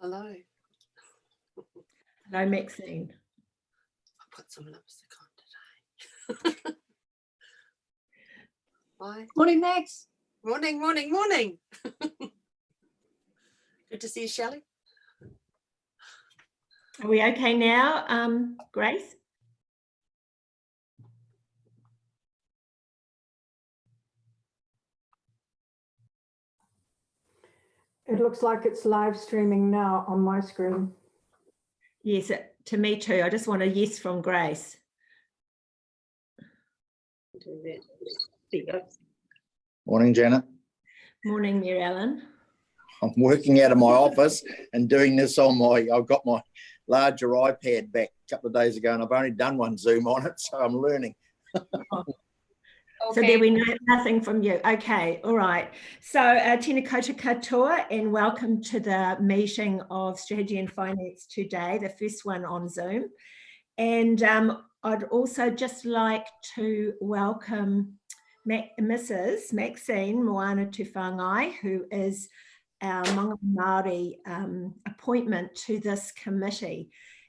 Hello. Hello, Maxine. I put some lipstick on today. Bye. Morning, Max. Morning, morning, morning. Good to see you, Shelley. Are we okay now, Grace? It looks like it's live streaming now on my screen. Yes, to me too. I just want a yes from Grace. Morning, Janet. Morning, Mary Ellen. I'm working out of my office and doing this on I've got my larger iPad back a couple of days ago and I've only done one Zoom on it, so I'm learning. So there we know nothing from you. Okay, all right. So tēnā koutou katoa and welcome to the meeting of Strategy and Finance today, the first one on Zoom. And I'd also just like to welcome Mrs. Maxine Moana Tuwhangai, who is our Manga Māori appointment to this committee.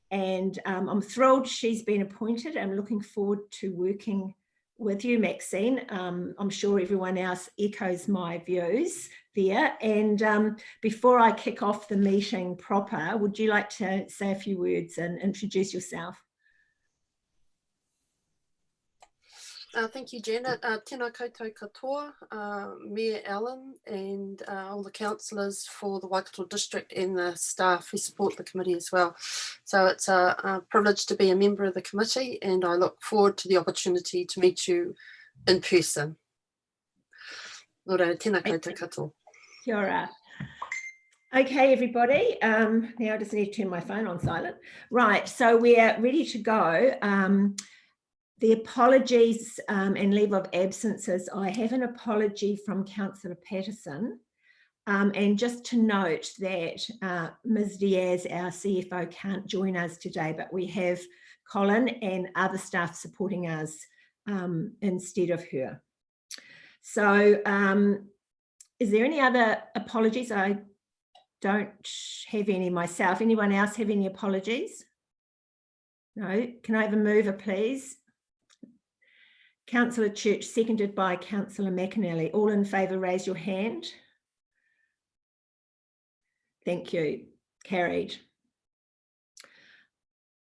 And I'm thrilled she's been appointed. I'm looking forward to working with you, Maxine. I'm sure everyone else echoes my views there. And before I kick off the meeting proper, would you like to say a few words and introduce yourself? Thank you, Janet. Tēnā koutou katoa, Mayor Ellen and all the councillors for the Waikato District and the staff who support the committee as well. So it's a privilege to be a member of the committee and I look forward to the opportunity to meet you in person. Nō tēnā koutou katoa. Kia ora. Okay, everybody. Now I just need to turn my phone on silent. Right, so we're ready to go. The apologies and leave of absences. I have an apology from Councillor Patterson. And just to note that Ms. Diaz, our CFO, can't join us today, but we have Colin and other staff supporting us instead of her. So is there any other apologies? I don't have any myself. Anyone else have any apologies? No. Can I have a mover, please? Councillor Church, seconded by Councillor McAnally. All in favour, raise your hand. Thank you. Carried.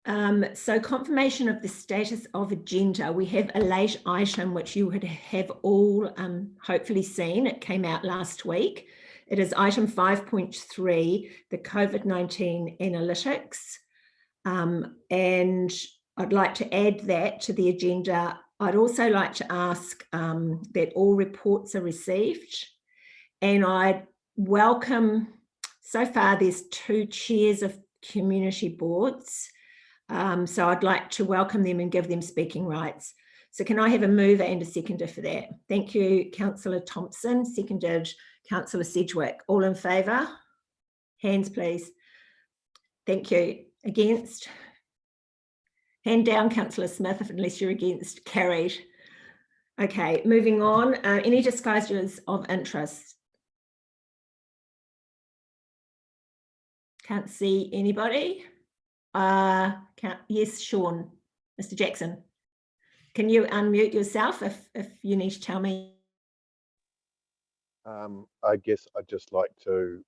So confirmation of the status of agenda. We have a late item which you would have all hopefully seen. It came out last week. It is item 5.3, the COVID-19 analytics. And I'd like to add that to the agenda. I'd also like to ask that all reports are received, and I'd welcome, so far there's 2 chairs of community boards, so I'd like to welcome them and give them speaking rights. So can I have a mover and a seconder for that? Thank you, Councillor Thompson, seconded Councillor Sedgwick. All in favour? Hands please. Thank you. Against? Hand down, Councillor Smith, unless you're against. Carried. Okay, moving on. Any disclosures of interest? Can't see anybody. Yes, Sean. Mr. Jackson. Can you unmute yourself if you need to tell me? I guess I'd just like to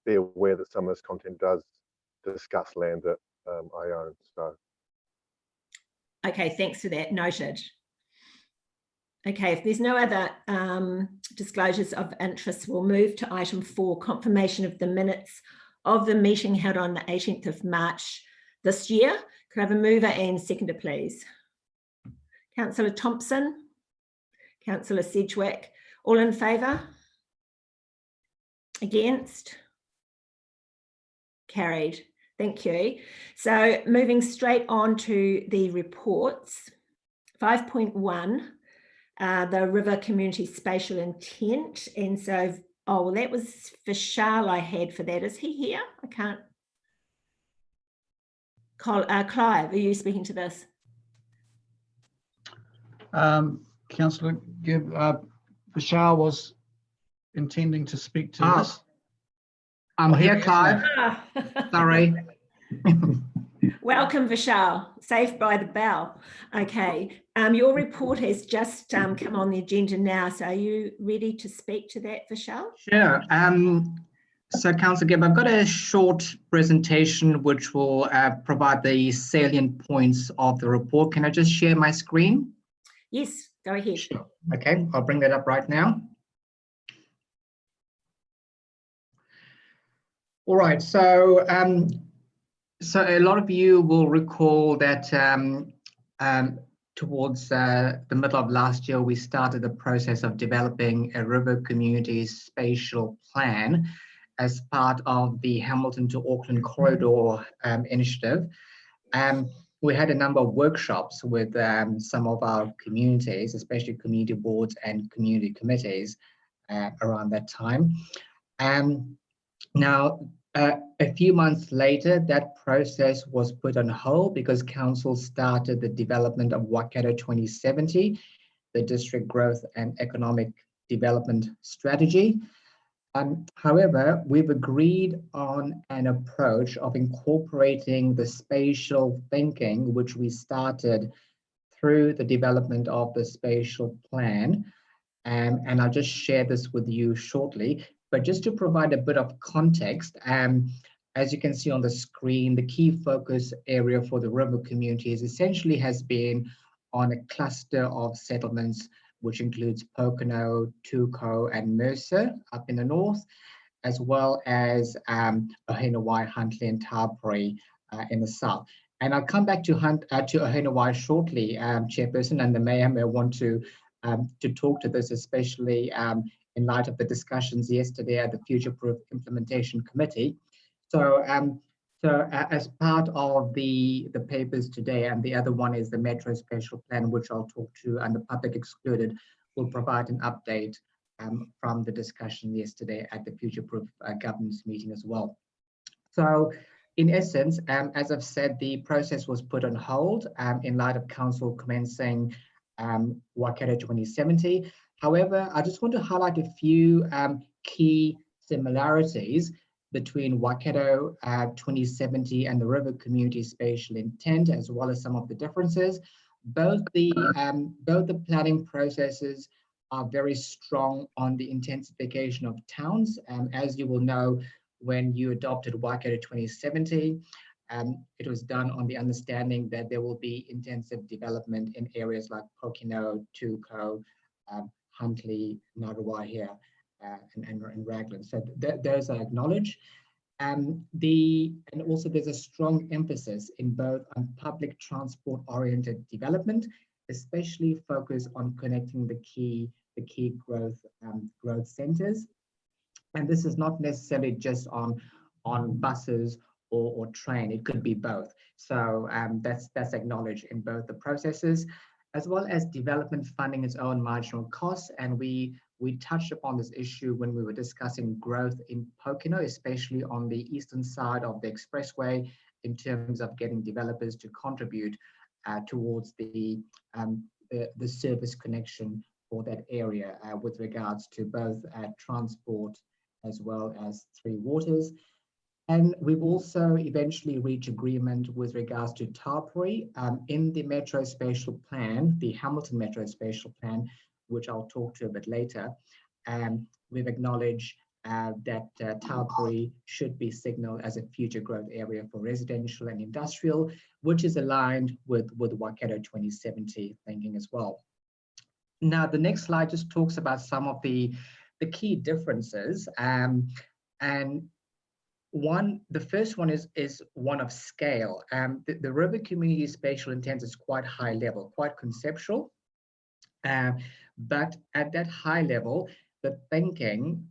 be aware that some of this content does discuss land that I own. So. Okay, thanks for that. Noted. Okay, if there's no other disclosures of interest, we'll move to item 4, confirmation of the minutes of the meeting held on the 18th of March this year. Could I have a mover and seconder, please? Councillor Thompson, Councillor Sedgwick, all in favour? Against? Carried. Thank you. So moving straight on to the reports. 5.1, the River Community Spatial Intent. And so, oh, well, that was Vishal I had for that. Is he here? I can't. Clive, are you speaking to this? Councillor Gibb, Vishal was intending to speak to this. I'm here, Clive. Ah. Sorry. Welcome, Vishal. Saved by the bell. Okay. Your report has just come on the agenda now. So are you ready to speak to that, Vishal? Sure. So, Councillor Gibb, I've got a short presentation which will provide the salient points of the report. Can I just share my screen? Yes, go ahead. Sure. Okay, I'll bring that up right now. All right, so so a lot of you will recall that towards the middle of last year, we started the process of developing a river community spatial plan as part of the Hamilton to Auckland corridor initiative. We had a number of workshops with some of our communities, especially community boards and community committees around that time. Now, a few months later, that process was put on hold because council started the development of Waikato 2070, the district growth and economic development strategy. However, we've agreed on an approach of incorporating the spatial thinking, which we started through the development of the spatial plan. And I'll just share this with you shortly. But just to provide a bit of context, as you can see on the screen, the key focus area for the river communities essentially has been on a cluster of settlements, which includes Pokeno, Tuko, and Mercer up in the north, as well as Ohinawai, Huntly, and Taupori in the south. And I'll come back to Ohinawai shortly, Chairperson, and the Mayor may want to talk to this, especially in light of the discussions yesterday at the Future Proof Implementation Committee. So, as part of the papers today, and the other one is the Metro Spatial Plan, which I'll talk to, and the public excluded will provide an update from the discussion yesterday at the Future Proof governance meeting as well. So, in essence, as I've said, the process was put on hold in light of council commencing Waikato 2070. However, I just want to highlight a few key similarities between Waikato 2070 and the river community spatial intent, as well as some of the differences. Both the planning processes are very strong on the intensification of towns. As you will know, when you adopted Waikato 2070, it was done on the understanding that there will be intensive development in areas like Pokeno, Tuko, Huntly, Ngaruawahia, and Raglan. So those are acknowledged. And also there's a strong emphasis in both on public transport-oriented development, especially focused on connecting the key growth centers. And this is not necessarily just on buses or train, it could be both. So that's acknowledged in both the processes, as well as development funding its own marginal costs. And we touched upon this issue when we were discussing growth in Pokeno, especially on the eastern side of the expressway, in terms of getting developers to contribute towards the service connection for that area with regards to both transport as well as Three Waters. And we've also eventually reached agreement with regards to Taupori in the Metro Spatial Plan, the Hamilton Metro Spatial Plan, which I'll talk to a bit later. We've acknowledged that Taupori should be signaled as a future growth area for residential and industrial, which is aligned with Waikato 2070 thinking as well. Now, the next slide just talks about some of the key differences. And the first one is one of scale. The river community spatial intent is quite high level, quite conceptual. But at that high level, the thinking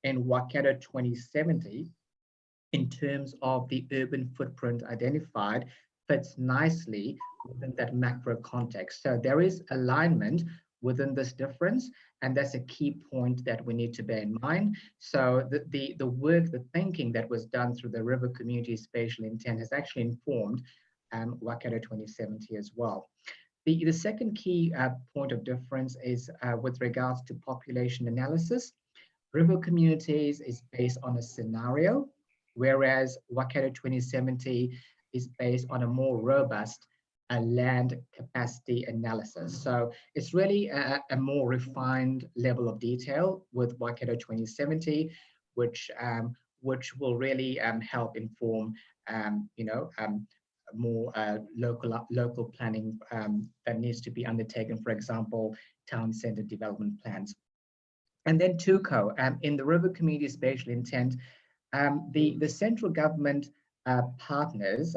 in Waikato 2070, in terms of the urban footprint identified, fits nicely within that macro context. So there is alignment within this difference, and that's a key point that we need to bear in mind. So the work, the thinking that was done through the river community spatial intent has actually informed Waikato 2070 as well. The second key point of difference is with regards to population analysis. River Communities is based on a scenario, whereas Waikato 2070 is based on a more robust land capacity analysis. So it's really a more refined level of detail with Waikato 2070, which will really help inform, more local planning that needs to be undertaken, for example, town centre development plans. And then TUCO, in the River Community Spatial Intent, the central government partners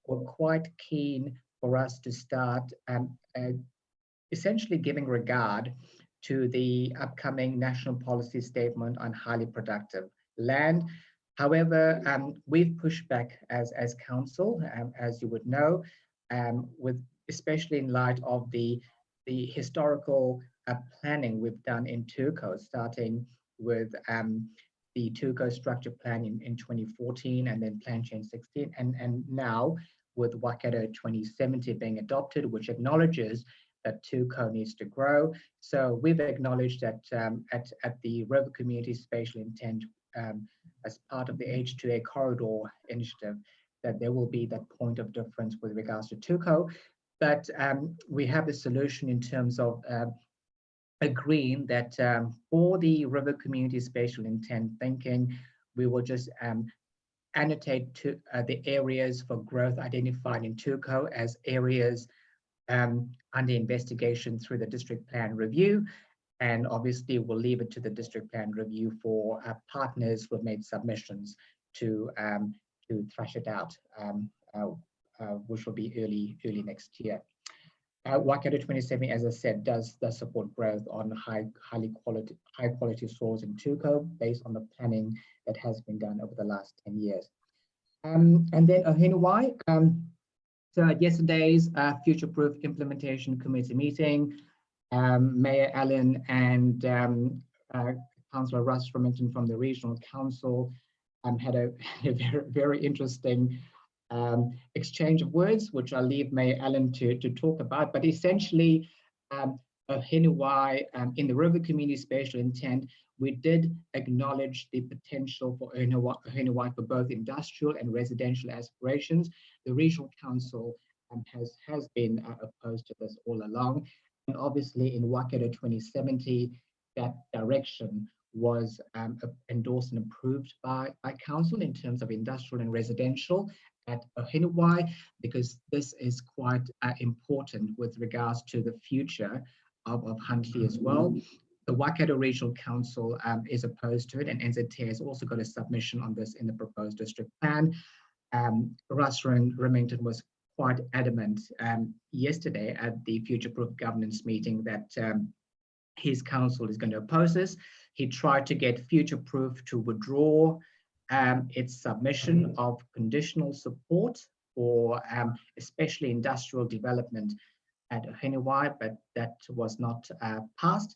were quite keen for us to start essentially giving regard to the upcoming national policy statement on highly productive land. However, we've pushed back as council, as you would know, with especially in light of the historical planning we've done in TUCO, starting with the TUCO structure plan in 2014 and then plan change 16, and now with Waikato 2070 being adopted, which acknowledges that TUCO needs to grow. So we've acknowledged that at the River Community Spatial Intent, as part of the H2A corridor initiative, that there will be that point of difference with regards to TUCO. But we have a solution in terms of agreeing that for the River Community Spatial Intent thinking, we will just annotate to the areas for growth identified in TUCO as areas under investigation through the district plan review. And obviously we'll leave it to the district plan review for partners who have made submissions to thrash it out, which will be early next year. Waikato 2070, as I said, does support growth on high quality soils in TUCO based on the planning that has been done over the last 10 years. And then Ohinawai, so at yesterday's Future Proof Implementation Committee meeting, Mayor Allen and Councillor Russ Remington from the Regional Council had a very interesting exchange of words, which I'll leave Mayor Allen to talk about. But essentially, Ohinawai, in the River Community Spatial Intent, we did acknowledge the potential for Ohinawai for both industrial and residential aspirations. The Regional Council has been opposed to this all along. And obviously in Waikato 2070, that direction was endorsed and approved by council in terms of industrial and residential at Ohinawai, because this is quite important with regards to the future of Huntly as well. The Waikato Regional Council is opposed to it, and NZTA has also got a submission on this in the proposed district plan. Russ Remington was quite adamant yesterday at the Future Proof Governance meeting that his council is going to oppose this. He tried to get Future Proof to withdraw its submission of conditional support for especially industrial development at Ohinawai, but that was not passed.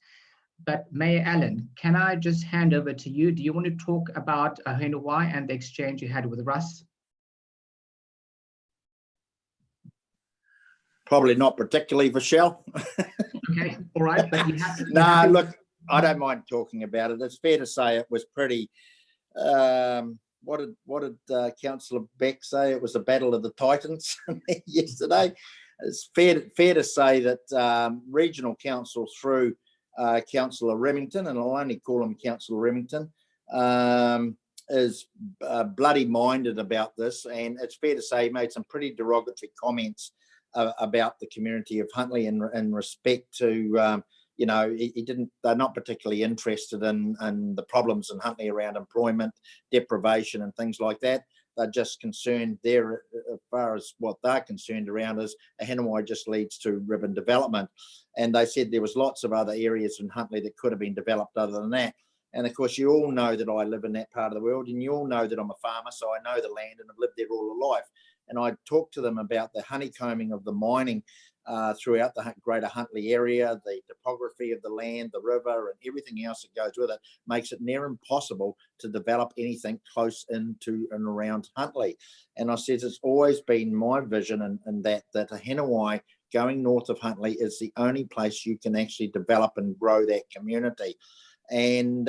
But Mayor Allen, can I just hand over to you? Do you want to talk about Ohinawai and the exchange you had with Russ? Probably not particularly, Michelle. Okay, all right. But you have to, No, look, I don't mind talking about it. It's fair to say it was pretty. What did Councillor Beck say? It was a battle of the Titans yesterday. It's fair to say that regional council through Councillor Remington, and I'll only call him Councillor Remington, is bloody minded about this, and it's fair to say he made some pretty derogatory comments about the community of Huntly in respect to, you know, they're not particularly interested in the problems in Huntly around employment, deprivation and things like that. They're just concerned there, as far as what they're concerned around is Ohinawai just leads to ribbon development. And they said there was lots of other areas in Huntly that could have been developed other than that. And of course, you all know that I live in that part of the world, and you all know that I'm a farmer, so I know the land and I've lived there all my life. And I talked to them about the honeycombing of the mining throughout the greater Huntly area, the topography of the land, the river, and everything else that goes with it makes it near impossible to develop anything close into and around Huntly. And I said it's always been my vision and that Ohinawai going north of Huntly is the only place you can actually develop and grow that community. And,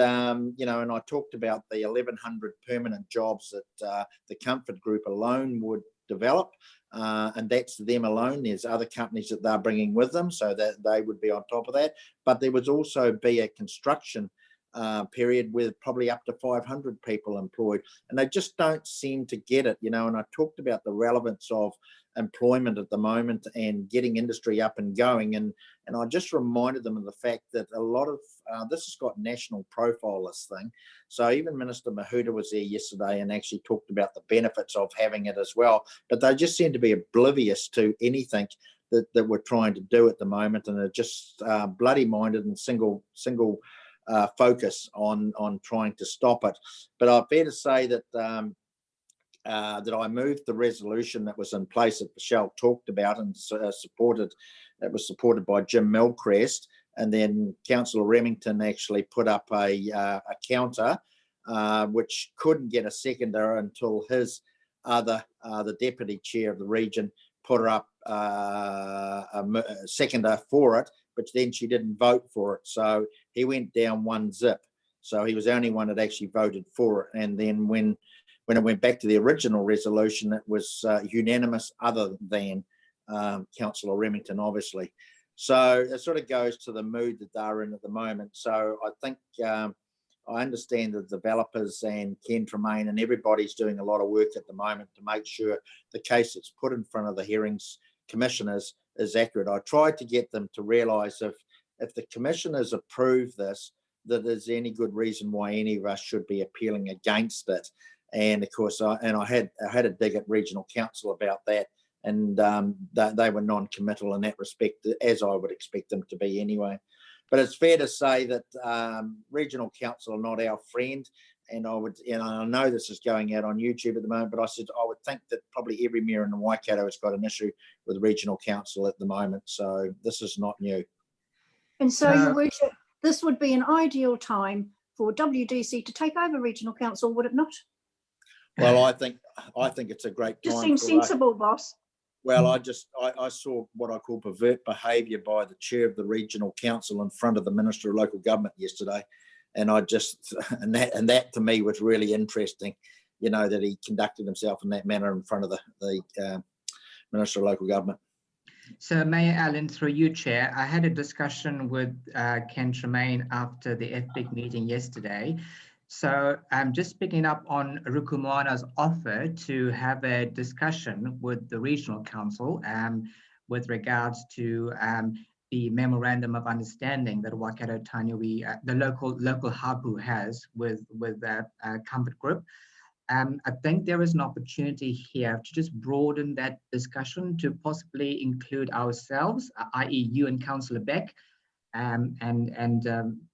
you know, and I talked about the 1,100 permanent jobs that the Comfort Group alone would develop. And that's them alone. There's other companies that they're bringing with them, so that they would be on top of that. But there would also be a construction period with probably up to 500 people employed, and they just don't seem to get it, you know. And I talked about the relevance of employment at the moment and getting industry up and going, and I just reminded them of the fact that a lot of this has got national profile, this thing. So even Minister Mahuta was there yesterday and actually talked about the benefits of having it as well, but they just seem to be oblivious to anything that we're trying to do at the moment, and are just bloody minded and single focus on trying to stop it. But I'm fair to say that that I moved the resolution that was in place that Michelle talked about and supported. That was supported by Jim Milcrest, and then Councillor Remington actually put up a counter, which couldn't get a seconder until his the deputy chair of the region put up a seconder for it, but then she didn't vote for it. So he went down one zip. So he was the only one that actually voted for it. And then when it went back to the original resolution, it was unanimous, other than Councillor Remington, obviously. So it sort of goes to the mood that they're in at the moment. So I think I understand the developers and Ken Tremaine and everybody's doing a lot of work at the moment to make sure the case that's put in front of the hearings commissioners is accurate. I tried to get them to realise if the commissioners approve this, that there's any good reason why any of us should be appealing against it. And of course, I had a dig at regional council about that, and they were non-committal in that respect, as I would expect them to be anyway. But it's fair to say that regional council are not our friend, and I know this is going out on YouTube at the moment, but I said I would think that probably every mayor in the Waikato has got an issue with regional council at the moment. So this is not new. And so, Your Worship, this would be an ideal time for WDC to take over regional council, would it not? Well, I think it's a great time. Just seems sensible, boss. Well, I saw what I call pervert behaviour by the chair of the regional council in front of the Minister of Local Government yesterday, and and that to me was really interesting, you know, that he conducted himself in that manner in front of the Minister of Local Government. So Mayor Allen, through you, Chair, I had a discussion with Ken Tremaine after the FPIC meeting yesterday. So I'm just picking up on Rukumoana's offer to have a discussion with the regional council with regards to the memorandum of understanding that Waikato Tainui, the local hapu has with Comfort Group. I think there is an opportunity here to just broaden that discussion to possibly include ourselves, i.e. you and Councillor Beck, and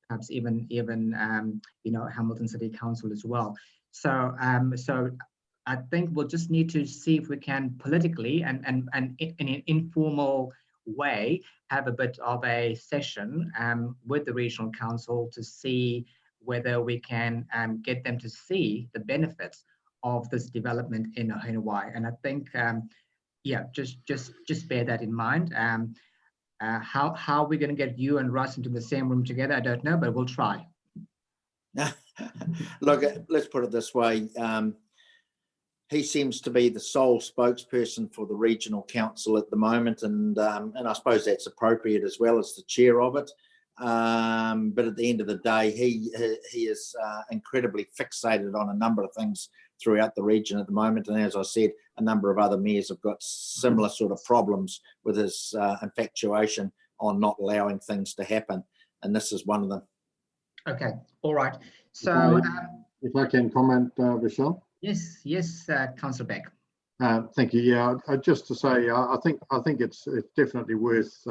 perhaps even you know, Hamilton City Council as well. So so I think we'll just need to see if we can politically and in an informal way have a bit of a session with the regional council to see whether we can get them to see the benefits of this development in Hawaii. And I think yeah, just bear that in mind. How we're going to get you and Russ into the same room together, I don't know, but we'll try. Look, let's put it this way. He seems to be the sole spokesperson for the regional council at the moment, and I suppose that's appropriate as well as the chair of it. But at the end of the day, he is incredibly fixated on a number of things throughout the region at the moment. And as I said, a number of other mayors have got similar sort of problems with his infatuation on not allowing things to happen. And this is one of them. Okay, all right. So if I can comment, Michelle. Yes, Councillor Beck. Thank you. Yeah, just to say, I think it's definitely worth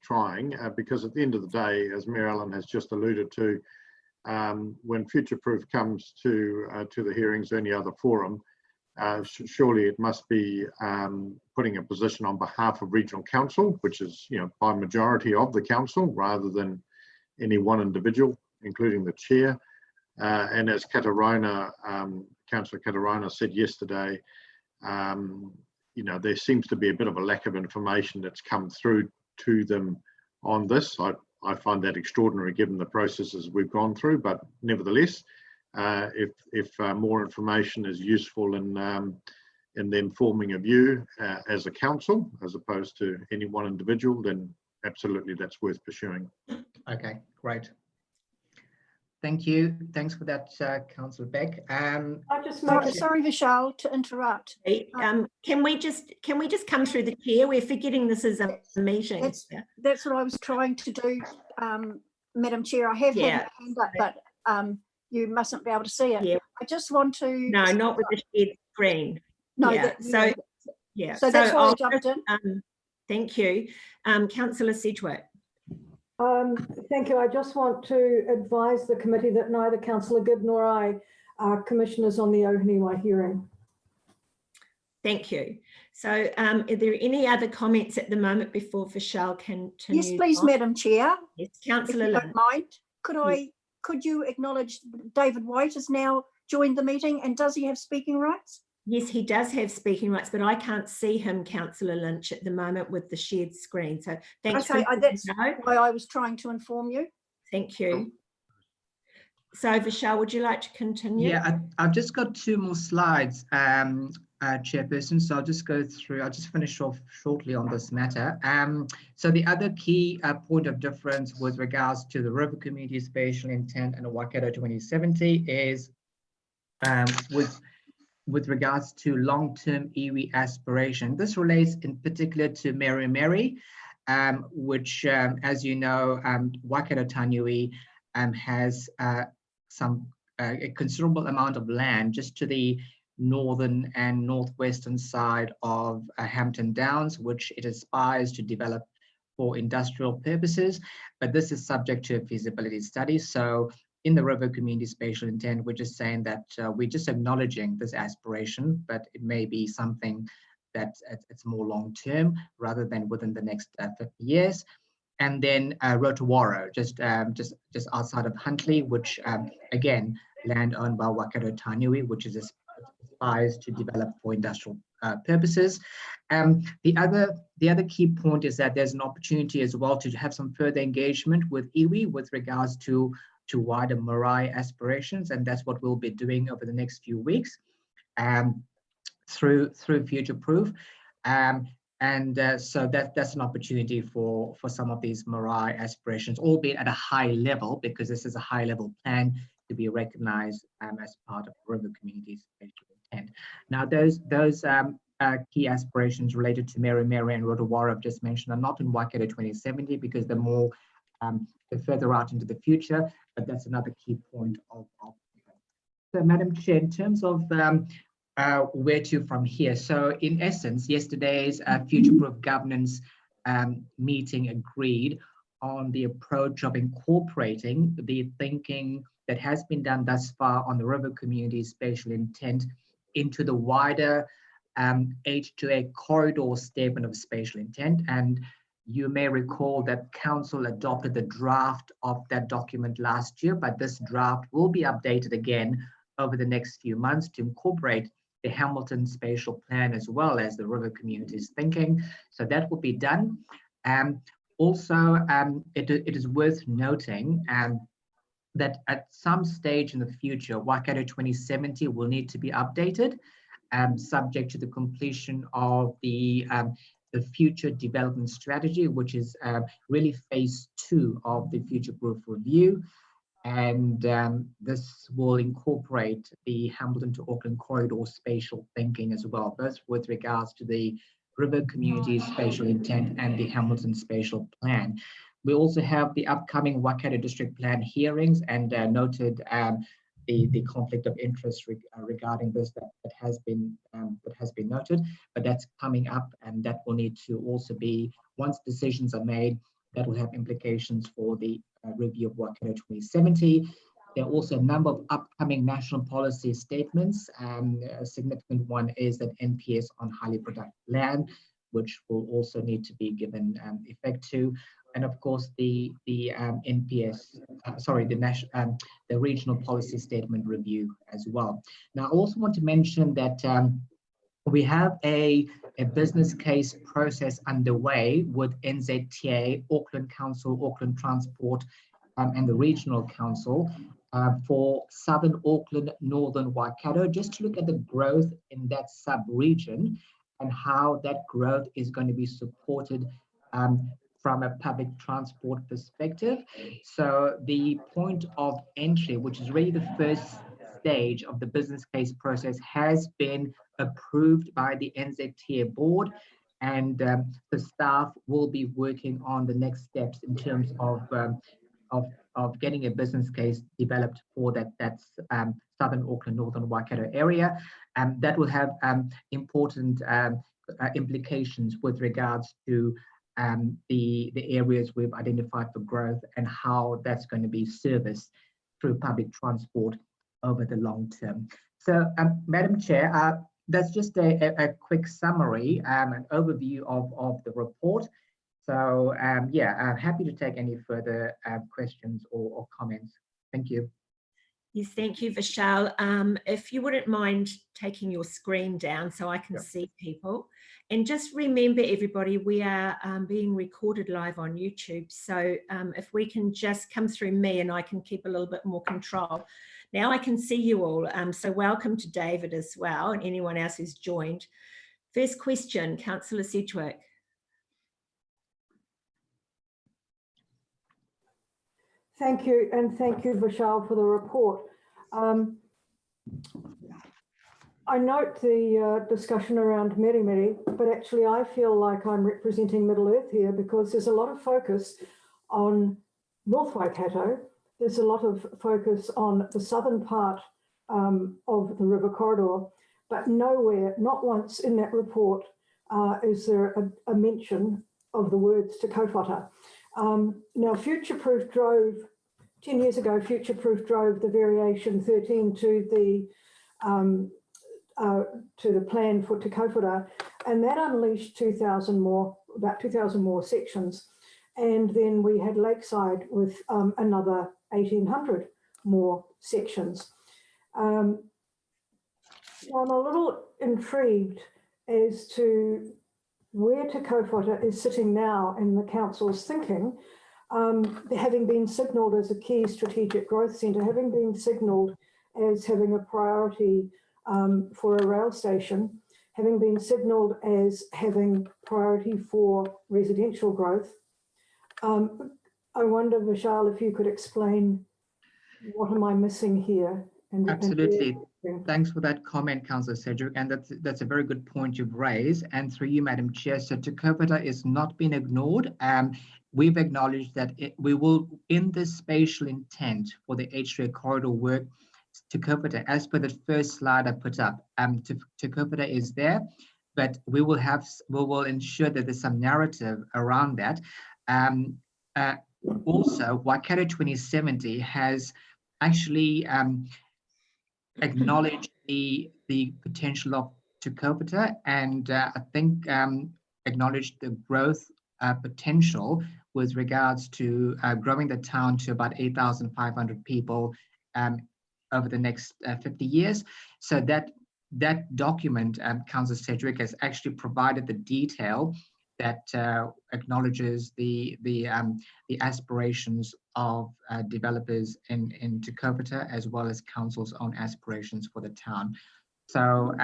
trying, because at the end of the day, as Mayor Allen has just alluded to, when Future Proof comes to the hearings or any other forum, surely it must be putting a position on behalf of regional council, which is, you know, by majority of the council rather than any one individual, including the chair. And as Councillor Katarona said yesterday, you know, there seems to be a bit of a lack of information that's come through to them on this. I find that extraordinary given the processes we've gone through, but nevertheless, if more information is useful in them forming a view as a council, as opposed to any one individual, then absolutely that's worth pursuing. Okay, great. Thank you. Thanks for that, Councillor Beck. I just make a Sorry, Vishal, to interrupt. Can we just come through the chair? We're forgetting this is a meeting. That's what I was trying to do, Madam Chair. I have had my hand up, but you mustn't be able to see it. Yeah. I just want to. No, not with the shared screen. No, yeah. So that's why I jumped in. Thank you. Councillor Sedgwick. Thank you. I just want to advise the committee that neither Councillor Gibb nor I are commissioners on the Ohaniwa hearing. Thank you. So are there any other comments at the moment before Vishal can continue? Yes, please, Madam Chair. Yes, Councillor If you don't mind. Yes. Could you acknowledge David White has now joined the meeting, and does he have speaking rights? Yes, he does have speaking rights, but I can't see him, Councillor Lynch, at the moment with the shared screen. So thanks. Okay, that's why I was trying to inform you. Thank you. So Vishal, would you like to continue? Yeah, I've just got 2 more slides, Chairperson. So I'll just go through. I'll just finish off shortly on this matter. So the other key point of difference with regards to the River Community Spatial Intent and the Waikato 2070 is with regards to long-term iwi aspiration. This relates in particular to Mary Mary, which, as you know, Waikato Tainui has a considerable amount of land just to the northern and northwestern side of Hampton Downs, which it aspires to develop for industrial purposes, but this is subject to a feasibility study. So in the River Community Spatial Intent, we're just saying that we're just acknowledging this aspiration, but it may be something that it's more long-term rather than within the next 50 years. And then Rotowaro, just outside of Huntly, which again, land owned by Waikato Tainui, which is aspires to develop for industrial purposes. The other key point is that there's an opportunity as well to have some further engagement with iwi with regards to wider marae aspirations, and that's what we'll be doing over the next few weeks through Future Proof. So that's an opportunity for some of these marae aspirations, albeit at a high level, because this is a high level plan to be recognized as part of River Community Spatial Intent. Now, those key aspirations related to Mary Mary and Rotowaro I've just mentioned are not in Waikato 2070 because they're more they're further out into the future, but that's another key point of. So, Madam Chair, in terms of where to from here. So in essence, yesterday's Future Proof Governance meeting agreed on the approach of incorporating the thinking that has been done thus far on the River Community Spatial Intent into the wider H2A corridor statement of spatial intent. And you may recall that Council adopted the draft of that document last year, but this draft will be updated again over the next few months to incorporate the Hamilton Spatial Plan as well as the River Community's thinking. So that will be done. Also, it is worth noting that at some stage in the future, Waikato 2070 will need to be updated, subject to the completion of the future development strategy, which is really phase 2 of the Future Proof review. And this will incorporate the Hamilton to Auckland corridor spatial thinking as well, both with regards to the River Community Spatial Intent and the Hamilton Spatial Plan. We also have the upcoming Waikato District Plan hearings and noted the conflict of interest regarding this that has been noted, but that's coming up, and that will need to also be, once decisions are made, that will have implications for the review of Waikato 2070. There are also a number of upcoming national policy statements. A significant one is that NPS on highly productive land, which will also need to be given effect to. And of course, the NPS, the regional policy statement review as well. Now, I also want to mention that We have a business case process underway with NZTA, Auckland Council, Auckland Transport, and the Regional Council for Southern Auckland, Northern Waikato, just to look at the growth in that sub-region and how that growth is going to be supported from a public transport perspective. So the point of entry, which is really the first stage of the business case process, has been approved by the NZTA board, and the staff will be working on the next steps in terms of getting a business case developed for that's Southern Auckland, Northern Waikato area. That will have important implications with regards to the areas we've identified for growth and how that's going to be serviced through public transport over the long term. So, Madam Chair, that's just a quick summary, an overview of the report. So, yeah, I'm happy to take any further questions or comments. Thank you. Yes, thank you, Vishal. If you wouldn't mind taking your screen down so I can see people. And just remember, everybody, we are being recorded live on YouTube. So if we can just come through me and I can keep a little bit more control. Now I can see you all. So welcome to David as well and anyone else who's joined. First question, Councillor Sedgwick. Thank you, and thank you, Vishal, for the report. I note the discussion around Meremere, but actually I feel like I'm representing Middle Earth here because there's a lot of focus on North Waikato. There's a lot of focus on the southern part of the river corridor, but nowhere, not once in that report, is there a mention of the words Te Kaupata. Now, Future-Proof drove, 10 years ago, Future-Proof drove the variation 13 to the plan for Te Kaupata, and that unleashed 2,000 more, about 2,000 more sections. And then we had Lakeside with another 1,800 more sections. I'm a little intrigued as to where Te Kaupata is sitting now in the council's thinking, having been signalled as a key strategic growth centre, having been signalled as having a priority for a rail station, having been signalled as having priority for residential growth. I wonder, Vishal, if you could explain what am I missing here? Absolutely. Thanks for that comment, Councillor Sedgwick, and that's a very good point you've raised. And through you, Madam Chair, so Te Kaupata is not been ignored. We've acknowledged that we will, in the spatial intent for the H3 corridor work, Te Kaupata, as per the first slide I put up, Te Kaupata is there, but we will ensure that there's some narrative around that. Also, Waikato 2070 has actually acknowledge the potential of Te Kaupata, and I think acknowledge the growth potential with regards to growing the town to about 8,500 people over the next 50 years. So that document, Councillor Sedgwick, has actually provided the detail that acknowledges the aspirations of developers in Te Kaupata, as well as council's own aspirations for the town. So,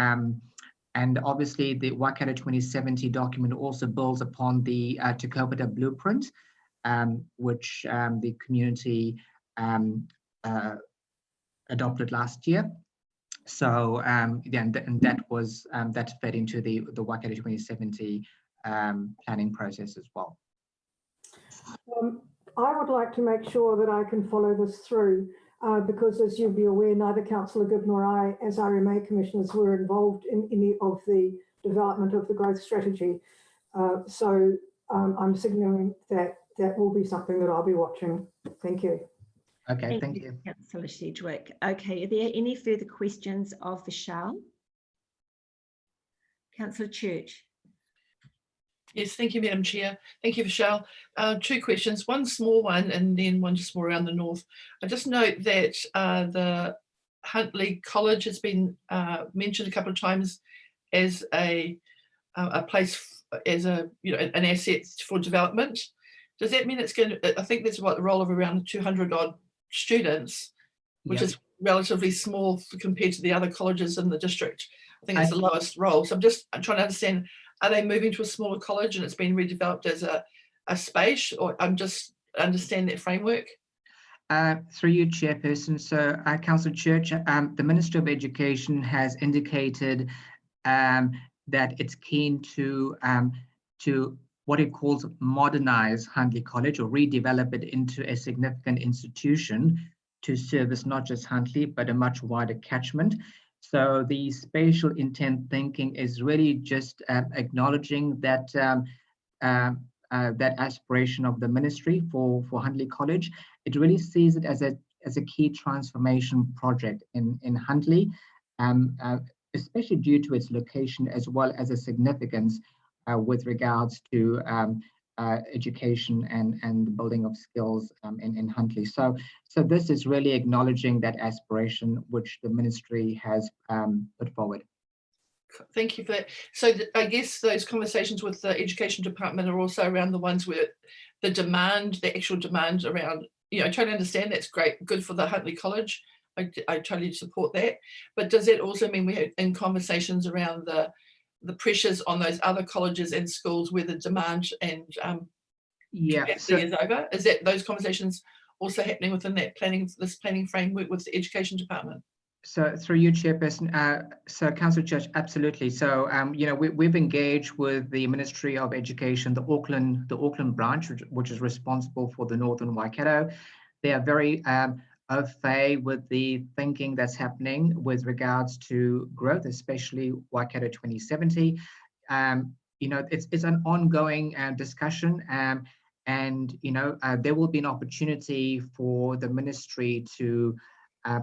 and obviously the Waikato 2070 document also builds upon the Te Kaupata blueprint, which the community adopted last year. So, and that fed into the Waikato 2070 planning process as well. I would like to make sure that I can follow this through because, as you'll be aware, neither Councillor Gibb nor I, as RMA commissioners, were involved in any of the development of the growth strategy. So I'm signalling that that will be something that I'll be watching. Thank you. Okay, thank you. Councillor Sedgwick. Okay, are there any further questions of Vishal? Councillor Church. Yes, thank you, Madam Chair. Thank you, Vishal. Two questions, one small one and then one just more around the north. I just note that the Huntly College has been mentioned a couple of times as a place, as a, you know, an asset for development. Does that mean it's going to, I think there's about the role of around 200 odd students, which is relatively small compared to the other colleges in the district. I think it's the lowest role. So I'm trying to understand, are they moving to a smaller college and it's been redeveloped as a space, or I'm just understand that framework? Through you, Chairperson. So, Councillor Church, the Minister of Education has indicated that it's keen to what it calls modernize Huntly College, or redevelop it into a significant institution to service not just Huntly, but a much wider catchment. So the spatial intent thinking is really just acknowledging that that aspiration of the ministry for Huntly College. It really sees it as a key transformation project in Huntly, especially due to its location, as well as a significance with regards to education and the building of skills in Huntly. So this is really acknowledging that aspiration which the ministry has put forward. Thank you for that. So I guess those conversations with the education department are also around the ones where the demand, the actual demand around, you know, I totally understand that's great, good for the Huntly College. I totally support that. But does it also mean we had in conversations around the pressures on those other colleges and schools where the demand and capacity is over? Is that those conversations also happening within that this planning framework with the education department? So through you, Chairperson, so Councillor Judge, absolutely. So you know, we've engaged with the Ministry of Education, the Auckland branch, which is responsible for the Northern Waikato. They are very au fait with the thinking that's happening with regards to growth, especially Waikato 2070. You know, it's an ongoing discussion, and you know, there will be an opportunity for the ministry to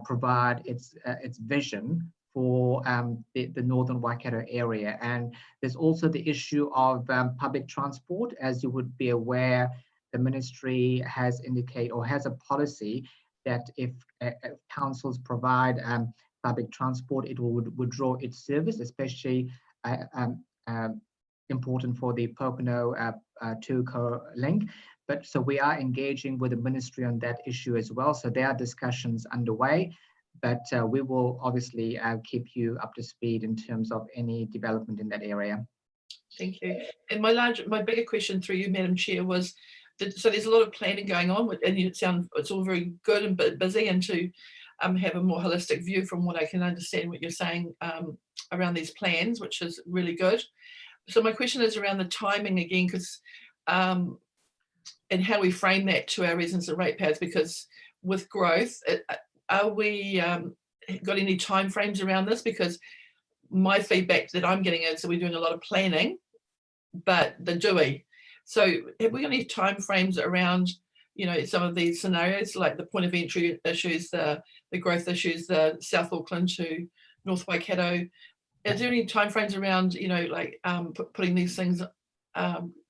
provide its vision for the Northern Waikato area. And there's also the issue of public transport. As you would be aware, the ministry has indicated or has a policy that if councils provide public transport, it will withdraw its service, especially important for the Pokeno Tuko link. But so we are engaging with the ministry on that issue as well. So there are discussions underway, but we will obviously keep you up to speed in terms of any development in that area. Thank you. And my bigger question through you, Madam Chair, was so there's a lot of planning going on, and it's all very good and busy, and to have a more holistic view from what I can understand what you're saying around these plans, which is really good. So my question is around the timing again, because and how we frame that to our residents and ratepayers, because with growth, are we got any timeframes around this? Because my feedback that I'm getting is that we're doing a lot of planning, but do we? So have we got any timeframes around, you know, some of these scenarios, like the point of entry issues, the growth issues, the South Auckland to North Waikato? Is there any timeframes around, you know, like putting these things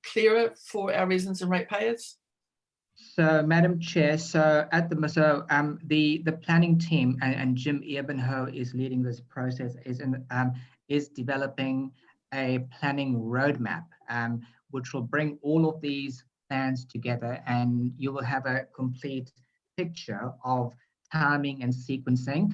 clearer for our residents and ratepayers? So, Madam Chair, so at the planning team and Jim Ebenho is leading this process, is developing a planning roadmap, which will bring all of these plans together, and you will have a complete picture of timing and sequencing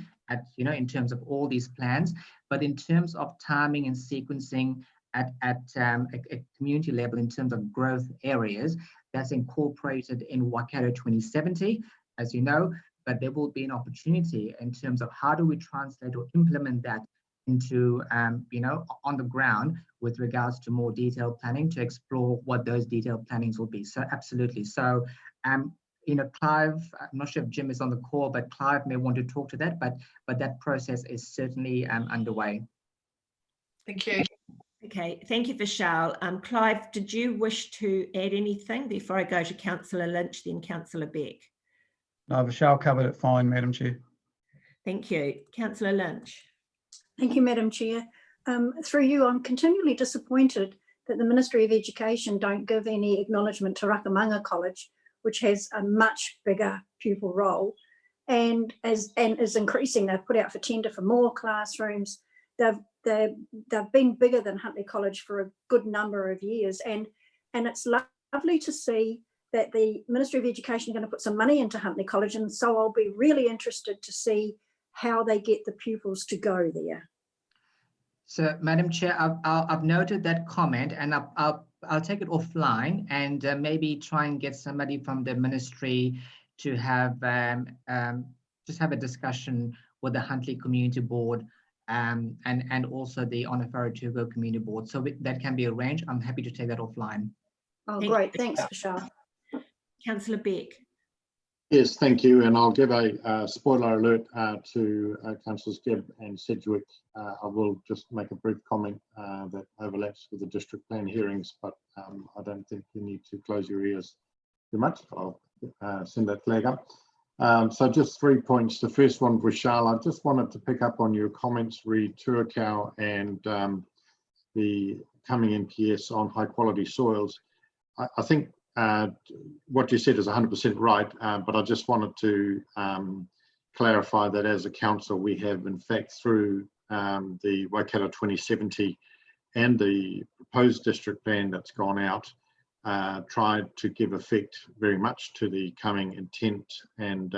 in terms of all these plans. But in terms of timing and sequencing at a community level, in terms of growth areas, that's incorporated in Waikato 2070, as you know, but there will be an opportunity in terms of how do we translate or implement that into, on the ground with regards to more detailed planning to explore what those detailed plannings will be. So absolutely. So, Clive, I'm not sure if Jim is on the call, but Clive may want to talk to that, but that process is certainly underway. Thank you. Okay, thank you, Vishal. Clive, did you wish to add anything before I go to Councillor Lynch, then Councillor Beck? No, Vishal covered it fine, Madam Chair. Thank you. Councillor Lynch. Thank you, Madam Chair. Through you, I'm continually disappointed that the Ministry of Education don't give any acknowledgement to Rakamanga College, which has a much bigger pupil role and is increasing. They've put out for tender for more classrooms, they've been bigger than Huntly College for a good number of years, and it's lovely to see that the Ministry of Education are going to put some money into Huntly College, and so I'll be really interested to see how they get the pupils to go there. So, Madam Chair, I've noted that comment, and I'll take it offline and maybe try and get somebody from the ministry to have just have a discussion with the Huntly Community Board and also the Onefaro-Tugo Community Board, so that can be arranged. I'm happy to take that offline. Oh, great. Thanks, Vishal. Councillor Beck. Yes, thank you. And I'll give a spoiler alert to Councillors Gibb and Sedgwick. I will just make a brief comment that overlaps with the district plan hearings, but I don't think you need to close your ears too much. I'll send that flag up. So just 3 points. The first one, Vishal, I just wanted to pick up on your comments re Tuakau and the coming NPS on high quality soils. I think what you said is 100% right, but I just wanted to clarify that as a council, we have in fact through the Waikato 2070 and the proposed district plan that's gone out, tried to give effect very much to the coming intent and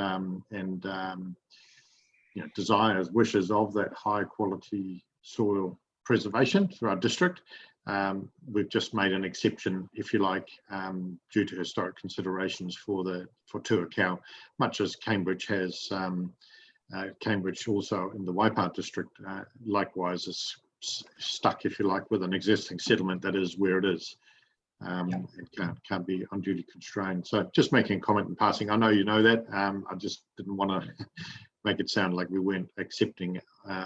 desires, wishes of that high quality soil preservation through our district. We've just made an exception, if you like, due to historic considerations for Tuakau, much as Cambridge has. Cambridge also in the Waipā district likewise is stuck, if you like, with an existing settlement that is where it is. It can't be unduly constrained. So just making a comment in passing. I know you know that. I just didn't want to make it sound like we weren't accepting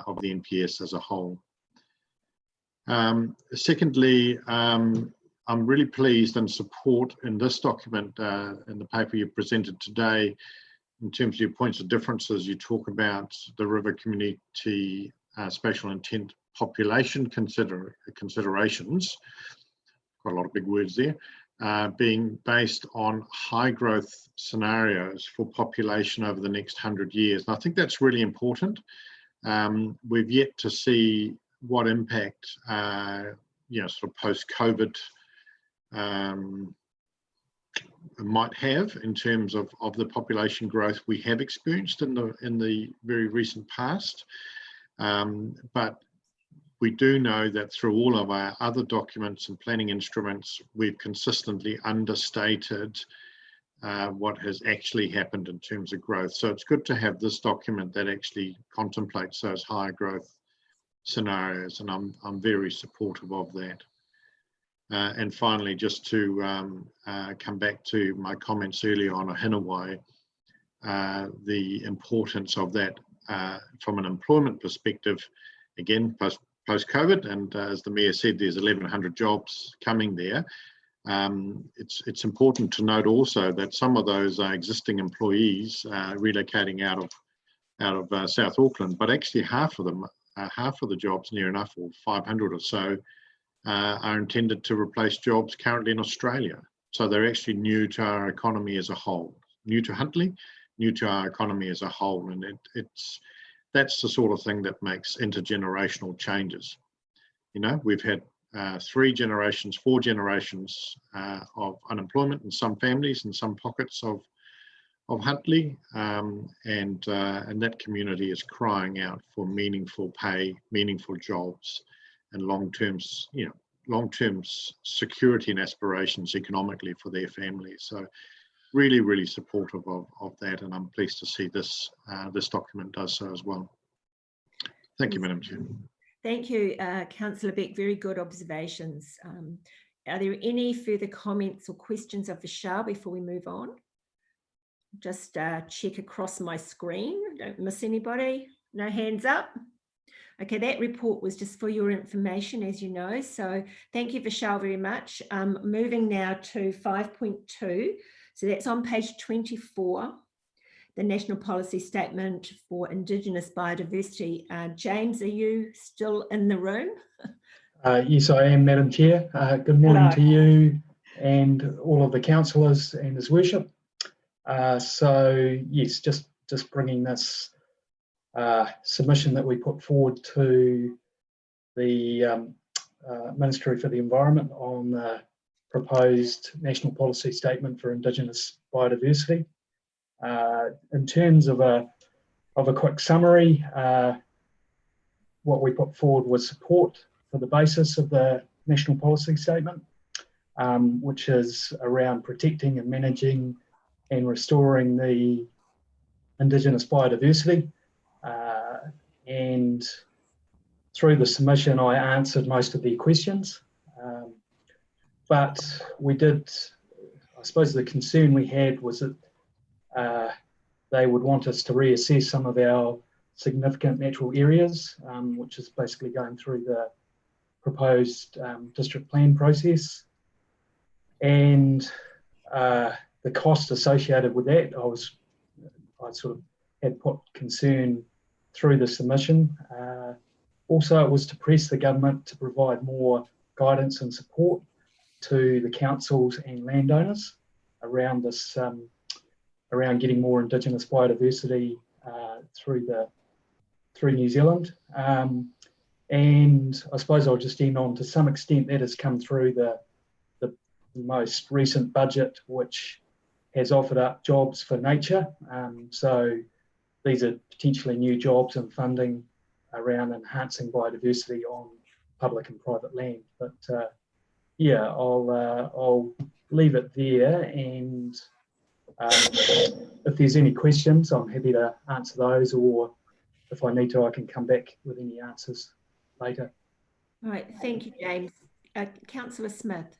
of the NPS as a whole. Secondly, I'm really pleased and support in this document, in the paper you presented today, in terms of your points of differences. You talk about the river community spatial intent population considerations, quite a lot of big words there, being based on high growth scenarios for population over the next 100 years. And I think that's really important. We've yet to see what impact, sort of post-COVID might have in terms of the population growth we have experienced in the very recent past. But we do know that through all of our other documents and planning instruments, we've consistently understated what has actually happened in terms of growth. So it's good to have this document that actually contemplates those high growth scenarios, and I'm very supportive of that. And finally, just to come back to my comments earlier on Hinawai, the importance of that from an employment perspective, again, post-COVID, and as the Mayor said, there's 1,100 jobs coming there. It's important to note also that some of those existing employees relocating out of South Auckland, but actually half of the jobs, near enough, or 500 or so, are intended to replace jobs currently in Australia. So they're actually new to our economy as a whole, new to Huntly, new to our economy as a whole. And that's the sort of thing that makes intergenerational changes. You know, we've had 3 generations, 4 generations of unemployment in some families, in some pockets of Huntly, and that community is crying out for meaningful pay, meaningful jobs, and long-term security and aspirations economically for their families. So really, really supportive of that, and I'm pleased to see this document does so as well. Thank you, Madam Chair. Thank you, Councillor Beck. Very good observations. Are there any further comments or questions of Vishal before we move on? Just check across my screen. Don't miss anybody. No hands up. Okay, that report was just for your information, as you know. So thank you, Vishal, very much. Moving now to 5.2. So that's on page 24, the National Policy Statement for Indigenous Biodiversity. James, are you still in the room? Yes, I am, Madam Chair. Good morning to you and all of the councillors and His Worship. So yes, just bringing this submission that we put forward to the Ministry for the Environment on the proposed National Policy Statement for Indigenous Biodiversity. In terms of a quick summary, what we put forward was support for the basis of the National Policy Statement, which is around protecting and managing and restoring the Indigenous biodiversity. And through the submission, I answered most of the questions. But we did, I suppose the concern we had was that they would want us to reassess some of our significant natural areas, which is basically going through the proposed district plan process. And the cost associated with that, I sort of had put concern through the submission. Also, it was to press the government to provide more guidance and support to the councils and landowners around this, around getting more Indigenous biodiversity through New Zealand. And I suppose I'll just end on, to some extent, that has come through the most recent budget, which has offered up jobs for nature. So these are potentially new jobs and funding around enhancing biodiversity on public and private land. But yeah, I'll leave it there, and if there's any questions, I'm happy to answer those, or if I need to, I can come back with any answers later. All right, thank you, James. Councillor Smith.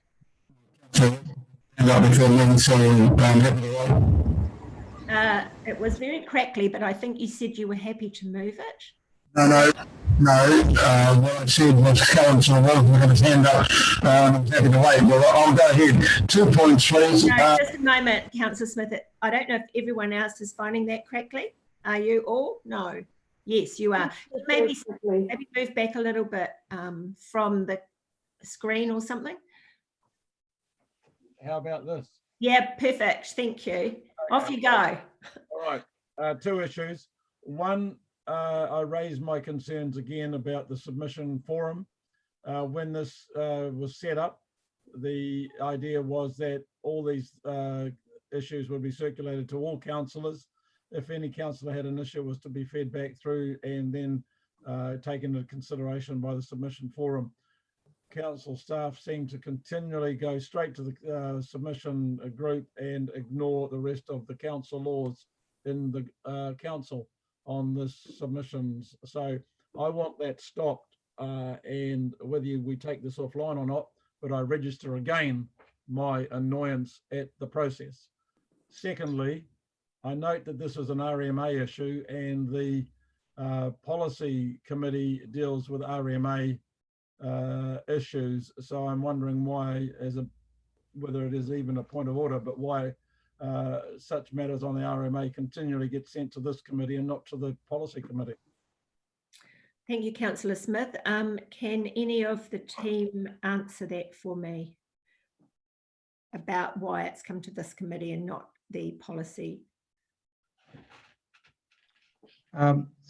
It was very crackly, but I think you said you were happy to move it. No. What I said was Councillor Wilson had his hand up. I'm happy to wait. Well, I'll go ahead. 2 points, please. No, just a moment, Councillor Smith. I don't know if everyone else is finding that crackly. Are you all? No. Yes, you are. Maybe move back a little bit from the screen or something. How about this? Yeah, perfect. Thank you. Off you go. All right. 2 issues. One, I raised my concerns again about the submission forum. When this was set up, the idea was that all these issues would be circulated to all councillors. If any councillor had an issue, it was to be fed back through and then taken into consideration by the submission forum. Council staff seem to continually go straight to the submission group and ignore the rest of the council laws in the council on this submissions. So I want that stopped, and whether we take this offline or not, but I register again my annoyance at the process. Secondly, I note that this is an RMA issue, and the policy committee deals with RMA issues. So I'm wondering why, whether it is even a point of order, but why such matters on the RMA continually get sent to this committee and not to the policy committee. Thank you, Councillor Smith. Can any of the team answer that for me about why it's come to this committee and not the policy?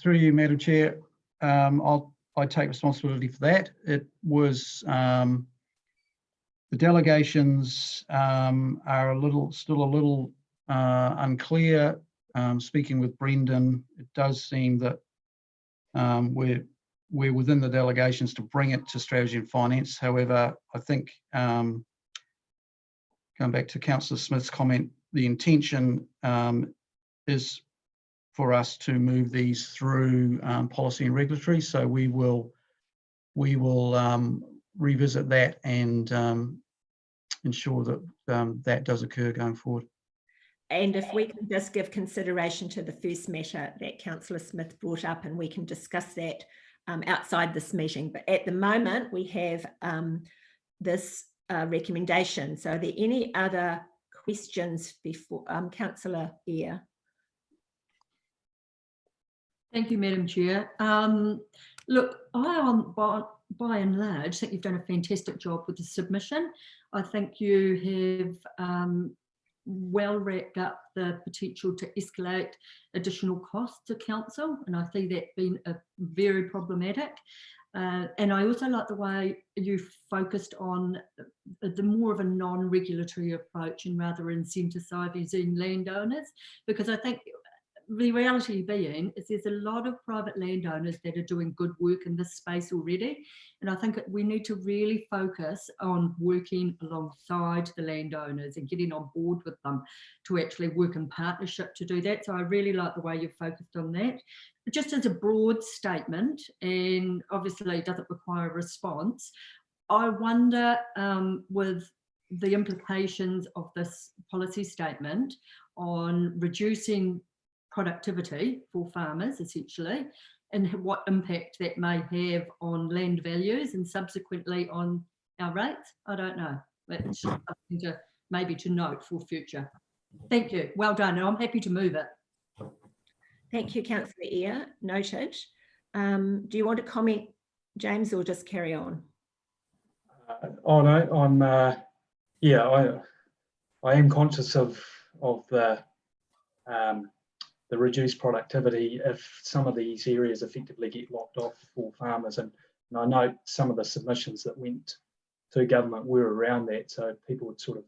Through you, Madam Chair, I take responsibility for that. It was the delegations are still a little unclear. Speaking with Brendan, it does seem that we're within the delegations to bring it to Strategy and Finance. However, I think going back to Councillor Smith's comment, the intention is for us to move these through policy and regulatory. So we will revisit that and ensure that that does occur going forward. And if we can just give consideration to the first matter that Councillor Smith brought up, and we can discuss that outside this meeting. But at the moment, we have this recommendation. So are there any other questions before Councillor Eyre? Thank you, Madam Chair. Look, I by and large think you've done a fantastic job with the submission. I think you have well wrapped up the potential to escalate additional costs to council, and I see that being very problematic. And I also like the way you focused on the more of a non-regulatory approach and rather incentivizing landowners, because I think the reality being is there's a lot of private landowners that are doing good work in this space already. And I think we need to really focus on working alongside the landowners and getting on board with them to actually work in partnership to do that. So I really like the way you've focused on that. Just as a broad statement, and obviously it doesn't require a response, I wonder with the implications of this policy statement on reducing productivity for farmers essentially, and what impact that may have on land values and subsequently on our rates. I don't know. That's something to maybe to note for future. Thank you. Well done. And I'm happy to move it. Thank you, Councillor Eyre. Noted. Do you want to comment, James, or just carry on? Oh no, I'm yeah, I am conscious of the reduced productivity if some of these areas effectively get locked off for farmers. And I know some of the submissions that went to government were around that. So people had sort of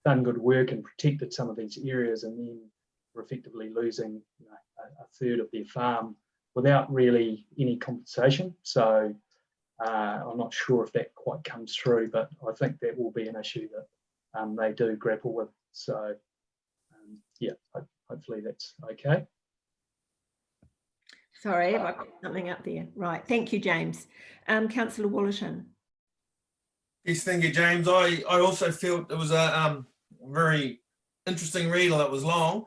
done good work and protected some of these areas and then were effectively losing, you know, a third of their farm without really any compensation. So I'm not sure if that quite comes through, but I think that will be an issue that they do grapple with. So yeah, hopefully that's okay. Sorry, I put something up there. Right, thank you, James. Councillor Wollerton. Yes, thank you, James. I also felt it was a very interesting read, although it was long.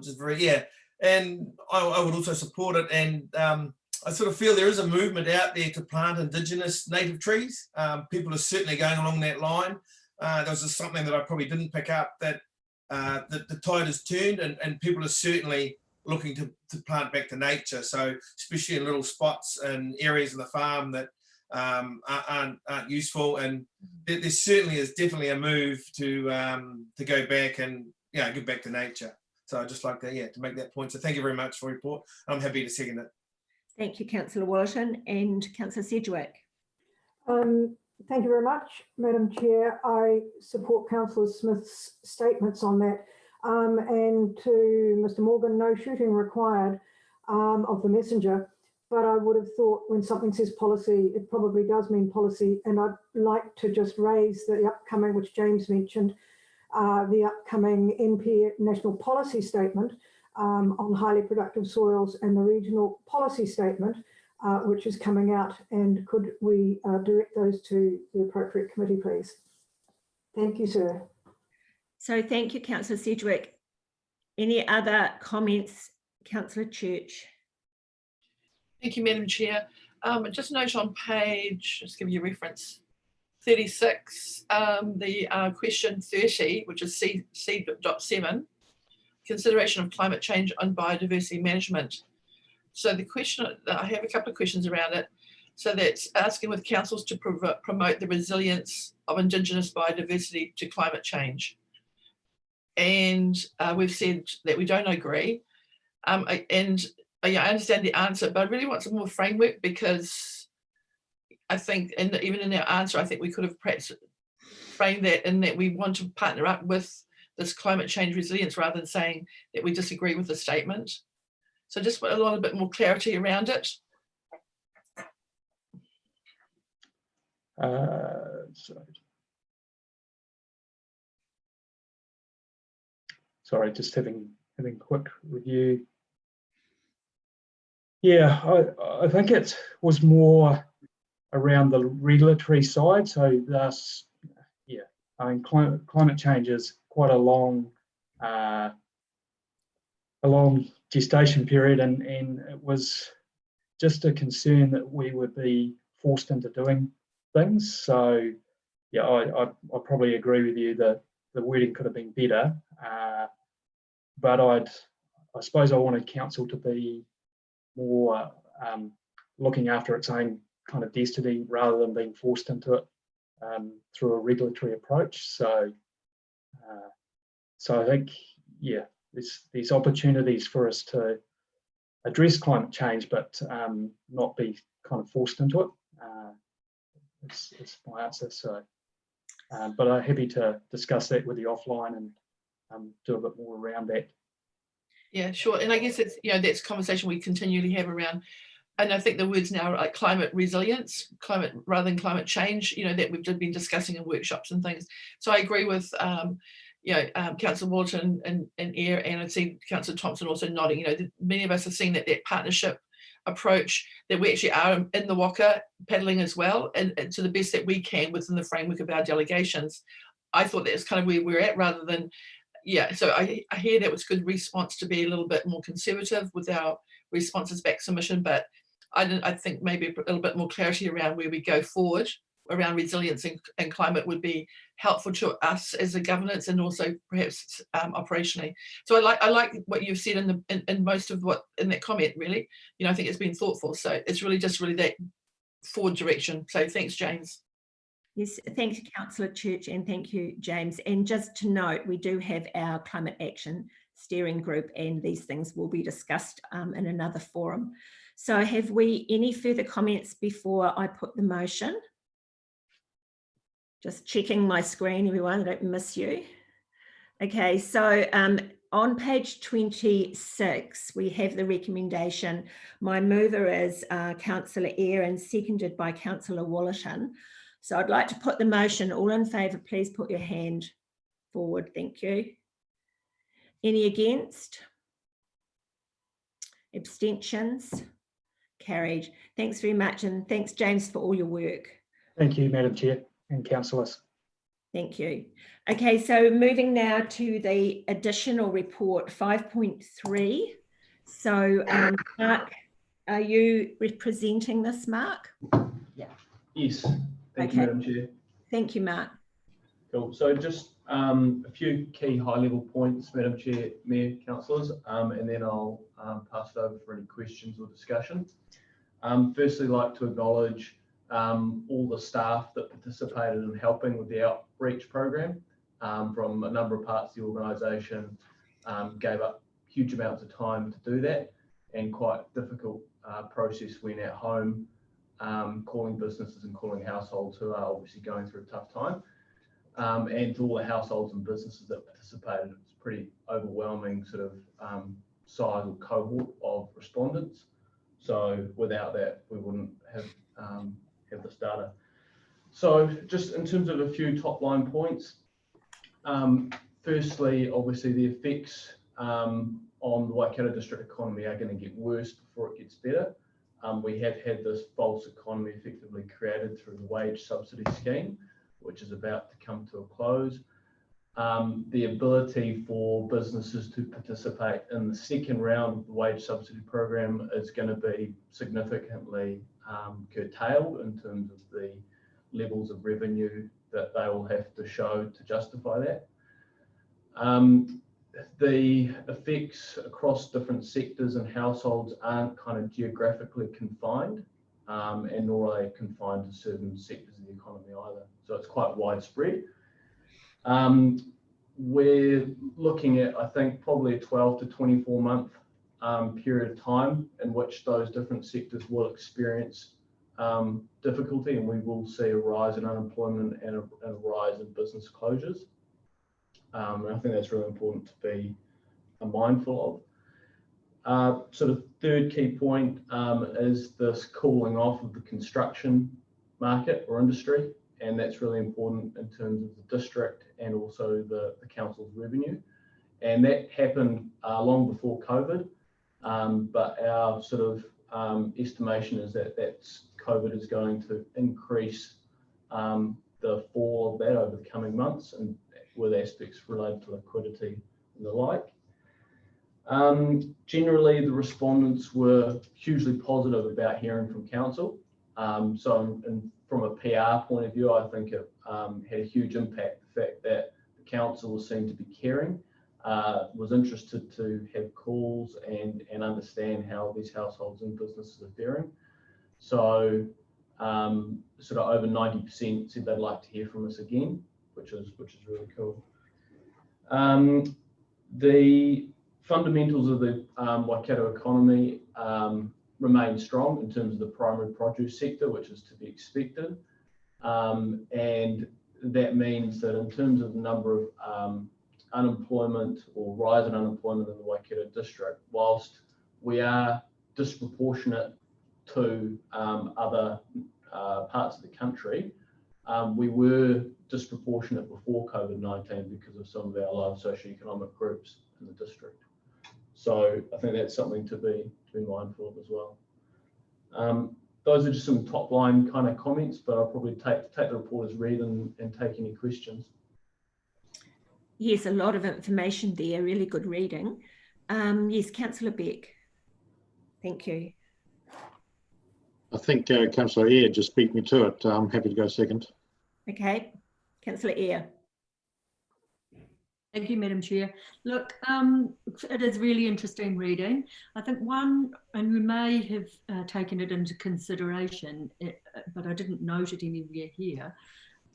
Just very, yeah. And I would also support it. And I sort of feel there is a movement out there to plant Indigenous native trees. People are certainly going along that line. There was just something that I probably didn't pick up, that the tide has turned and people are certainly looking to plant back to nature. So especially in little spots and areas of the farm that aren't useful. And there certainly is definitely a move to go back and get back to nature. So I'd just like to, to make that point. So thank you very much for your report. I'm happy to second it. Thank you, Councillor Wollerton. And Councillor Sedgwick. Thank you very much, Madam Chair. I support Councillor Smith's statements on that. And to Mr. Morgan, no shooting required of the messenger. But I would have thought when something says policy, it probably does mean policy. And I'd like to just raise the upcoming, which James mentioned, the upcoming NP National Policy Statement on highly productive soils and the regional policy statement, which is coming out. And could we direct those to the appropriate committee, please? Thank you, sir. So thank you, Councillor Sedgwick. Any other comments, Councillor Church? Thank you, Madam Chair. Just note on page, just give you a reference, 36, the question 30, which is C.7, consideration of climate change on biodiversity management. So the question, I have a couple of questions around it. So that's asking with councils to promote the resilience of Indigenous biodiversity to climate change. And we've said that we don't agree. I understand the answer, but I really want some more framework, because I think, and even in our answer, I think we could have perhaps framed that in that we want to partner up with this climate change resilience rather than saying that we disagree with the statement. So just a little bit more clarity around it. Sorry, just having a quick review. Yeah, I think it was more around the regulatory side. So that's, yeah, I mean, climate change is quite a long gestation period, and it was just a concern that we would be forced into doing things. So yeah, I probably agree with you that the wording could have been better, but I suppose I wanted council to be more looking after its own kind of destiny rather than being forced into it through a regulatory approach. So I think, yeah, there's opportunities for us to address climate change, but not be kind of forced into it. It's my answer. So, but I'm happy to discuss that with you offline and do a bit more around that. Yeah, sure. And I guess it's, that's a conversation we continually have around, and I think the words now are like climate resilience, climate rather than climate change, that we've been discussing in workshops and things. So I agree with, Councillor Walton and Eyre, and I see Councillor Thompson also nodding. Many of us are seeing that partnership approach, that we actually are in the Waka paddling as well, and to the best that we can within the framework of our delegations. I thought that was kind of where we're at, rather than, so I hear that was good response to be a little bit more conservative with our responses back submission, but I think maybe a little bit more clarity around where we go forward around resilience and climate would be helpful to us as a governance, and also perhaps operationally. So I like what you've said in most of what in that comment, really. I think it's been thoughtful. So it's really just that forward direction. So thanks, James. Yes, thank you, Councillor Church, and thank you, James. And just to note, we do have our Climate Action Steering Group, and these things will be discussed in another forum. So have we any further comments before I put the motion? Just checking my screen, everyone, I don't miss you. Okay, so on page 26, we have the recommendation. My mover is Councillor Eyre and seconded by Councillor Wallerton. So I'd like to put the motion. All in favour, please put your hand forward. Thank you. Any against? Abstentions? Carried. Thanks very much, and thanks, James, for all your work. Thank you, Madam Chair and councillors. Thank you. Okay, so moving now to the additional report 5.3. So Mark, are you representing this, Mark? Yeah. Yes. Thank you, Madam Chair. Thank you, Mark. Cool. So just a few key high-level points, Madam Chair, Mayor, councillors, and then I'll pass it over for any questions or discussion. Firstly, I'd like to acknowledge all the staff that participated in helping with the outreach program from a number of parts of the organisation, gave up huge amounts of time to do that, and quite difficult process when at home, calling businesses and calling households who are obviously going through a tough time. And to all the households and businesses that participated, it's a pretty overwhelming sort of size or cohort of respondents. So without that, we wouldn't have this data. So just in terms of a few top line points, firstly, obviously the effects on the Waikato district economy are going to get worse before it gets better. We have had this false economy effectively created through the wage subsidy scheme, which is about to come to a close. The ability for businesses to participate in the second round of the wage subsidy program is going to be significantly curtailed in terms of the levels of revenue that they will have to show to justify that. The effects across different sectors and households aren't kind of geographically confined, and nor are they confined to certain sectors of the economy either. So it's quite widespread. We're looking at, I think, probably a 12 to 24 month period of time in which those different sectors will experience difficulty, and we will see a rise in unemployment and a rise in business closures. And I think that's really important to be mindful of. So the third key point is this cooling off of the construction market or industry, and that's really important in terms of the district and also the council's revenue. And that happened long before COVID, but our sort of estimation is that COVID is going to increase the fall of that over the coming months, and with aspects related to liquidity and the like. Generally, the respondents were hugely positive about hearing from council. So from a PR point of view, I think it had a huge impact, the fact that the council was seen to be caring, was interested to have calls and understand how these households and businesses are faring. So sort of over 90% said they'd like to hear from us again, which is really cool. The fundamentals of the Waikato economy remain strong in terms of the primary produce sector, which is to be expected. And that means that in terms of the number of unemployment or rise in unemployment in the Waikato district, whilst we are disproportionate to other parts of the country, we were disproportionate before COVID-19 because of some of our large socioeconomic groups in the district. So I think that's something to be mindful of as well. Those are just some top line kind of comments, but I'll probably take the report as read and take any questions. Yes, a lot of information there, really good reading. Yes, Councillor Beck. Thank you. I think Councillor Eyre just beat me to it. I'm happy to go second. Okay, Councillor Eyre. Thank you, Madam Chair. Look, it is really interesting reading. I think one, and we may have taken it into consideration, but I didn't note it anywhere here.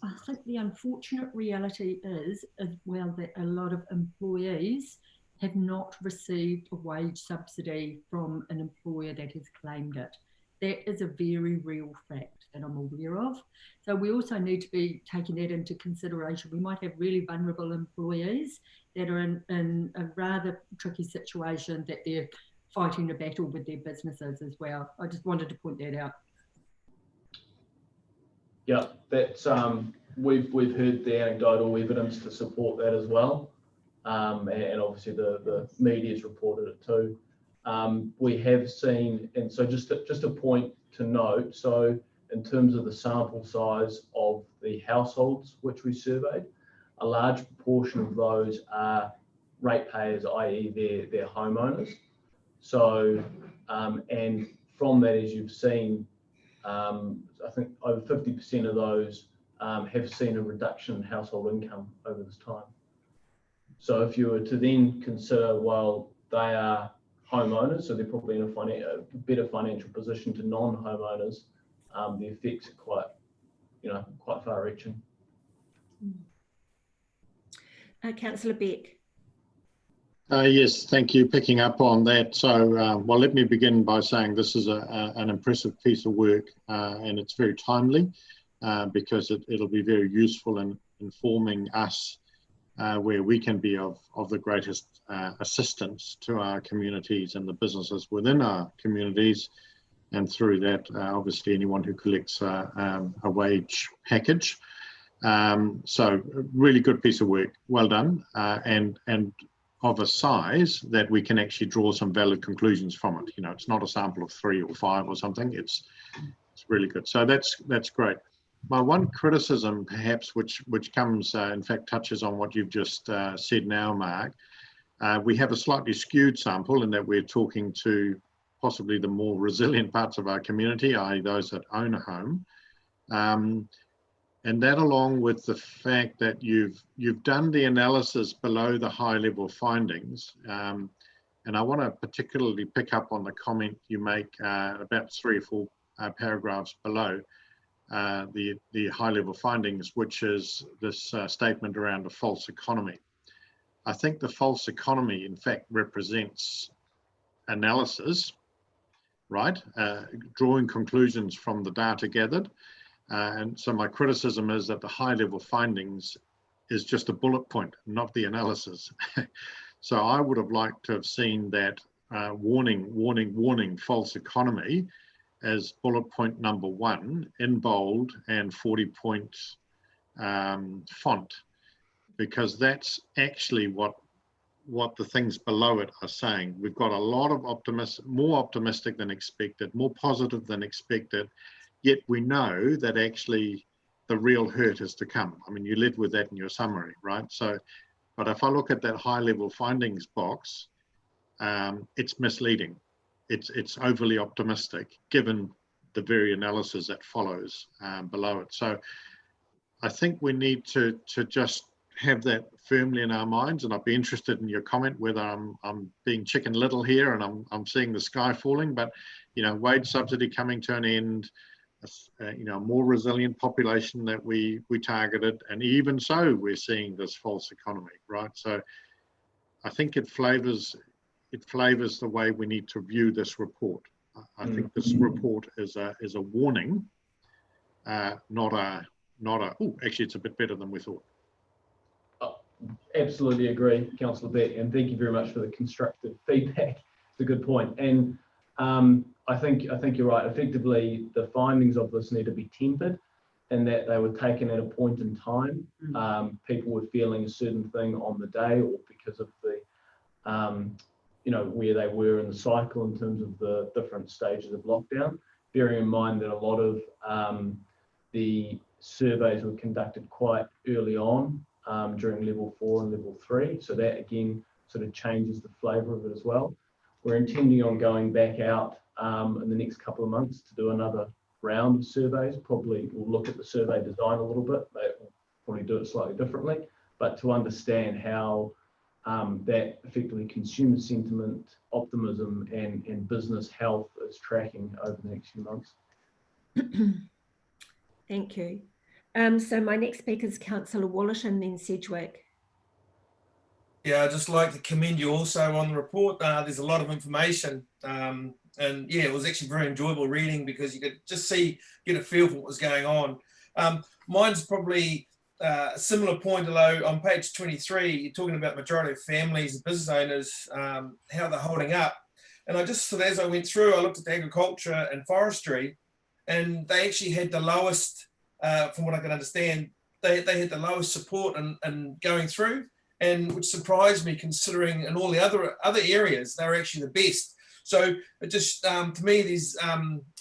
I think the unfortunate reality is as well that a lot of employees have not received a wage subsidy from an employer that has claimed it. That is a very real fact that I'm aware of. So we also need to be taking that into consideration. We might have really vulnerable employees that are in a rather tricky situation, that they're fighting a battle with their businesses as well. I just wanted to point that out. Yeah, that's we've heard the anecdotal evidence to support that as well, and obviously the media's reported it too. We have seen, and so just a point to note, so in terms of the sample size of the households which we surveyed, a large proportion of those are ratepayers, i.e. they're homeowners. So, and from that, as you've seen, I think over 50% of those have seen a reduction in household income over this time. So if you were to then consider, well, they are homeowners, so they're probably in a better financial position to non-homeowners, the effects are quite far-reaching. Councillor Beck. Yes, thank you. Picking up on that. So, well, let me begin by saying this is an impressive piece of work, and it's very timely because it'll be very useful in informing us where we can be of the greatest assistance to our communities and the businesses within our communities. And through that, obviously, anyone who collects a wage package. So really good piece of work. Well done. And of a size that we can actually draw some valid conclusions from it. You know, it's not a sample of 3 or 5 or something. It's really good. So that's great. My one criticism, perhaps, which comes, in fact, touches on what you've just said now, Mark. We have a slightly skewed sample in that we're talking to possibly the more resilient parts of our community, i.e. those that own a home. And that, along with the fact that you've done the analysis below the high-level findings, and I want to particularly pick up on the comment you make about 3 or 4 paragraphs below the high-level findings, which is this statement around a false economy. I think the false economy, in fact, represents analysis, right? Drawing conclusions from the data gathered. And so my criticism is that the high-level findings is just a bullet point, not the analysis. So I would have liked to have seen that warning, warning, warning, false economy as bullet point number 1 in bold and 40-point font, because that's actually what the things below it are saying. We've got a lot of more optimistic than expected, more positive than expected. Yet we know that actually the real hurt is to come. I mean, you led with that in your summary, right? So, but if I look at that high-level findings box, it's misleading. It's overly optimistic given the very analysis that follows below it. So I think we need to just have that firmly in our minds, and I'd be interested in your comment whether I'm being Chicken Little here and I'm seeing the sky falling, but you know, wage subsidy coming to an end, you know, a more resilient population that we targeted, and even so we're seeing this false economy, right? So I think it flavors the way we need to view this report. I think this report is a warning not a, oh, actually it's a bit better than we thought. Absolutely agree, Councillor Beck, and thank you very much for the constructive feedback. It's a good point, and I think you're right. Effectively, the findings of this need to be tempered, and that they were taken at a point in time. People were feeling a certain thing on the day, or because of the, where they were in the cycle in terms of the different stages of lockdown. Bearing in mind that a lot of the surveys were conducted quite early on. During level 4 and level 3. So that again sort of changes the flavour of it as well. We're intending on going back out in the next couple of months to do another round of surveys. Probably we'll look at the survey design a little bit, but we'll probably do it slightly differently, but to understand how that effectively consumer sentiment, optimism and business health is tracking over the next few months. Thank you. So my next speaker is Councillor Wallish and then Sedgwick. Yeah, I'd just like to commend you also on the report. There's a lot of information, and yeah, it was actually very enjoyable reading because you could just get a feel for what was going on. Mine's probably a similar point, although on page 23, you're talking about majority of families and business owners, how they're holding up. And I just, so as I went through, I looked at the agriculture and forestry, and they actually had the lowest, from what I can understand, they had the lowest support and going through, and which surprised me considering in all the other areas they're actually the best. So it just to me, these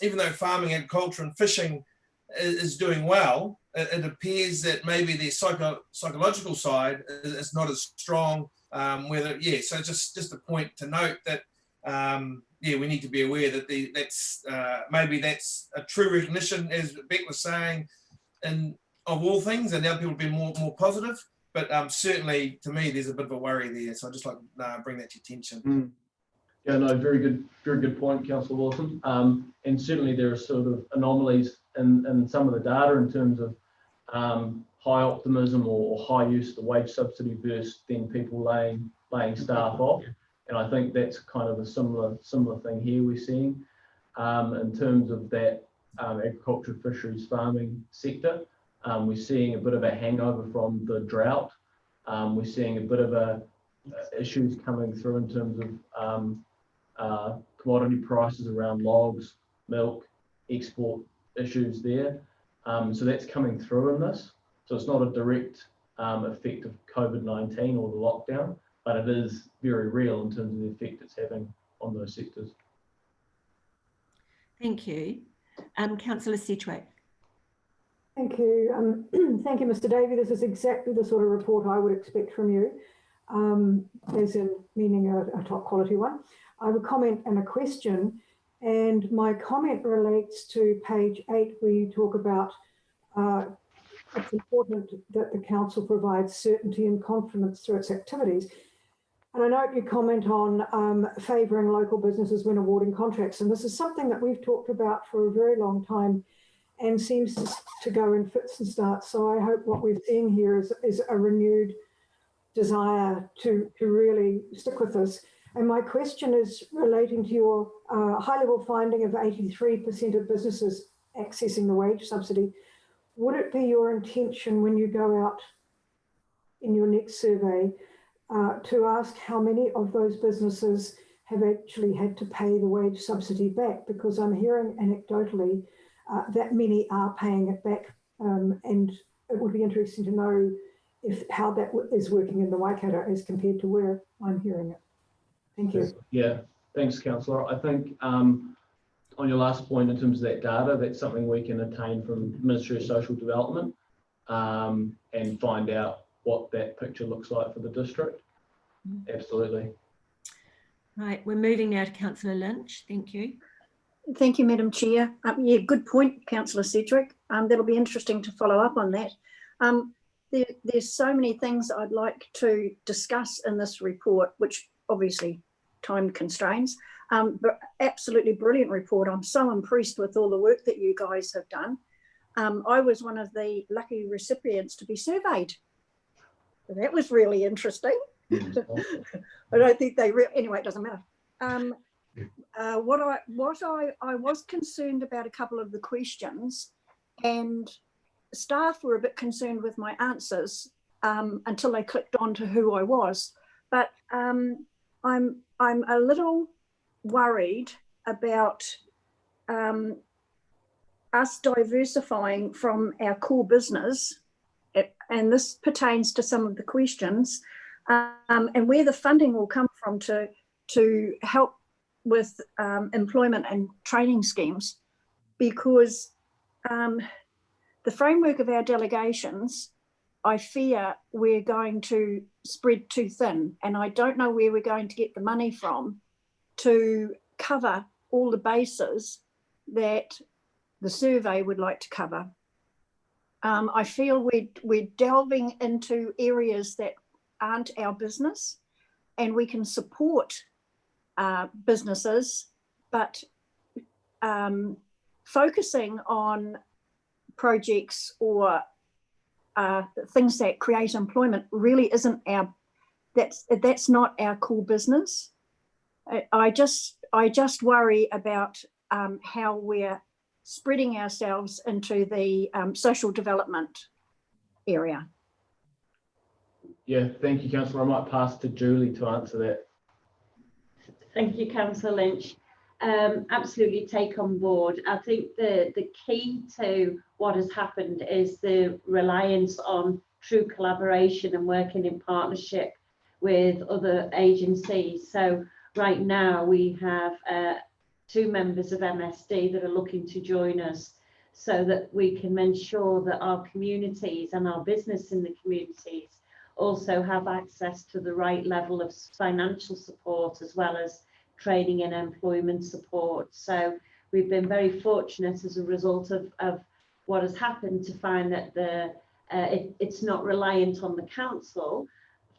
even though farming, agriculture, and fishing is doing well, it appears that maybe the psychological side is not as strong. So just a point to note that we need to be aware that maybe that's a true recognition, as Beck was saying, and of all things, and now people be more positive, but certainly to me there's a bit of a worry there, so I just like to bring that to your attention. Yeah, no, very good point, Councillor Wilson. And certainly there are sort of anomalies in some of the data in terms of high optimism or high use of the wage subsidy versus then people laying staff off, and I think that's kind of a similar thing here we're seeing in terms of that agriculture, fisheries, farming sector. We're seeing a bit of a hangover from the drought. We're seeing a bit of issues coming through in terms of commodity prices around logs, milk, export issues there. So that's coming through in this. So it's not a direct effect of COVID-19 or the lockdown, but it is very real in terms of the effect it's having on those sectors. Thank you. Councillor Sedgwick. Thank you. Thank you, Mr. Davey. This is exactly the sort of report I would expect from you, as in meaning a top quality one. I have a comment and a question, and my comment relates to page 8, where you talk about it's important that the council provides certainty and confidence through its activities. And I note you comment on favouring local businesses when awarding contracts, and this is something that we've talked about for a very long time and seems to go in fits and starts. So I hope what we're seeing here is a renewed desire to really stick with this. And my question is relating to your high-level finding of 83% of businesses accessing the wage subsidy. Would it be your intention when you go out in your next survey to ask how many of those businesses have actually had to pay the wage subsidy back? Because I'm hearing anecdotally that many are paying it back, and it would be interesting to know how that is working in the Waikato as compared to where I'm hearing it. Thank you. Yeah, thanks, Councillor. I think on your last point in terms of that data, that's something we can attain from Ministry of Social Development and find out what that picture looks like for the district. Absolutely. Right, we're moving now to Councillor Lynch. Thank you. Thank you, Madam Chair. Yeah, good point, Councillor Sedgwick. That'll be interesting to follow up on that. There's so many things I'd like to discuss in this report, which obviously time constraints, but absolutely brilliant report. I'm so impressed with all the work that you guys have done. I was one of the lucky recipients to be surveyed. So that was really interesting. I don't think they anyway, it doesn't matter. What I was concerned about a couple of the questions and staff were a bit concerned with my answers until they clicked on to who I was. But I'm a little worried about us diversifying from our core business, and this pertains to some of the questions, and where the funding will come from to help with employment and training schemes, because the framework of our delegations, I fear we're going to spread too thin, and I don't know where we're going to get the money from to cover all the bases that the survey would like to cover. I feel we're delving into areas that aren't our business, and we can support businesses, but focusing on projects or things that create employment really isn't that's not our core business. I just worry about how we're spreading ourselves into the social development area. Yeah, thank you, Councillor. I might pass to Julie to answer that. Thank you, Councillor Lynch. Absolutely take on board. I think the key to what has happened is the reliance on true collaboration and working in partnership with other agencies. So right now we have 2 members of MSD that are looking to join us so that we can ensure that our communities and our business in the communities also have access to the right level of financial support as well as training and employment support. So we've been very fortunate as a result of what has happened to find that it's not reliant on the council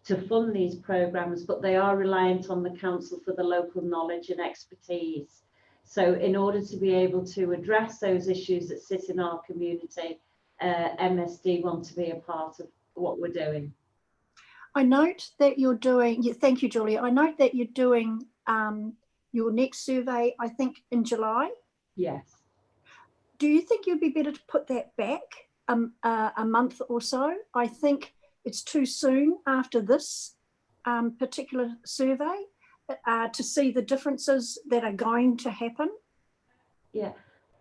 to fund these programs, but they are reliant on the council for the local knowledge and expertise. So in order to be able to address those issues that sit in our community, MSD want to be a part of what we're doing. I note that you're doing, thank you, Julie. I note that you're doing your next survey, I think in July. Yes. Do you think you'd be better to put that back a month or so? I think it's too soon after this particular survey to see the differences that are going to happen. Yeah,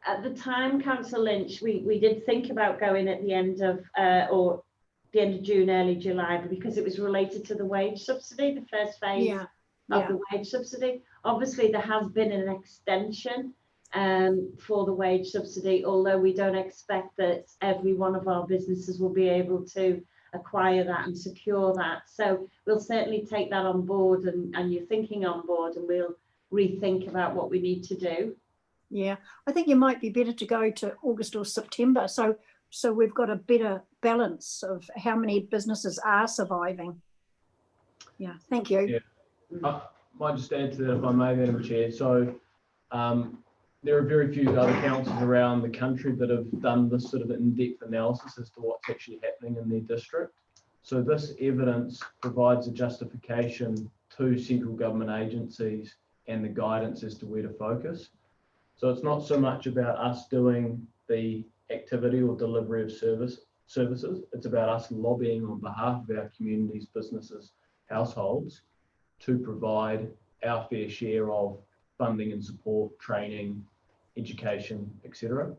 at the time, Councillor Lynch, we did think about going at the end of or the end of June, early July, but because it was related to the wage subsidy, the first phase of the wage subsidy. Obviously, there has been an extension for the wage subsidy, although we don't expect that every one of our businesses will be able to acquire that and secure that. So we'll certainly take that on board and your thinking on board, and we'll rethink about what we need to do. Yeah, I think you might be better to go to August or September. So we've got a better balance of how many businesses are surviving. Yeah, thank you. Yeah. I might just add to that if I may, Madam Chair. So there are very few other councils around the country that have done this sort of in-depth analysis as to what's actually happening in their district. So this evidence provides a justification to central government agencies and the guidance as to where to focus. So it's not so much about us doing the activity or delivery of services. It's about us lobbying on behalf of our communities, businesses, households to provide our fair share of funding and support, training, education, etc.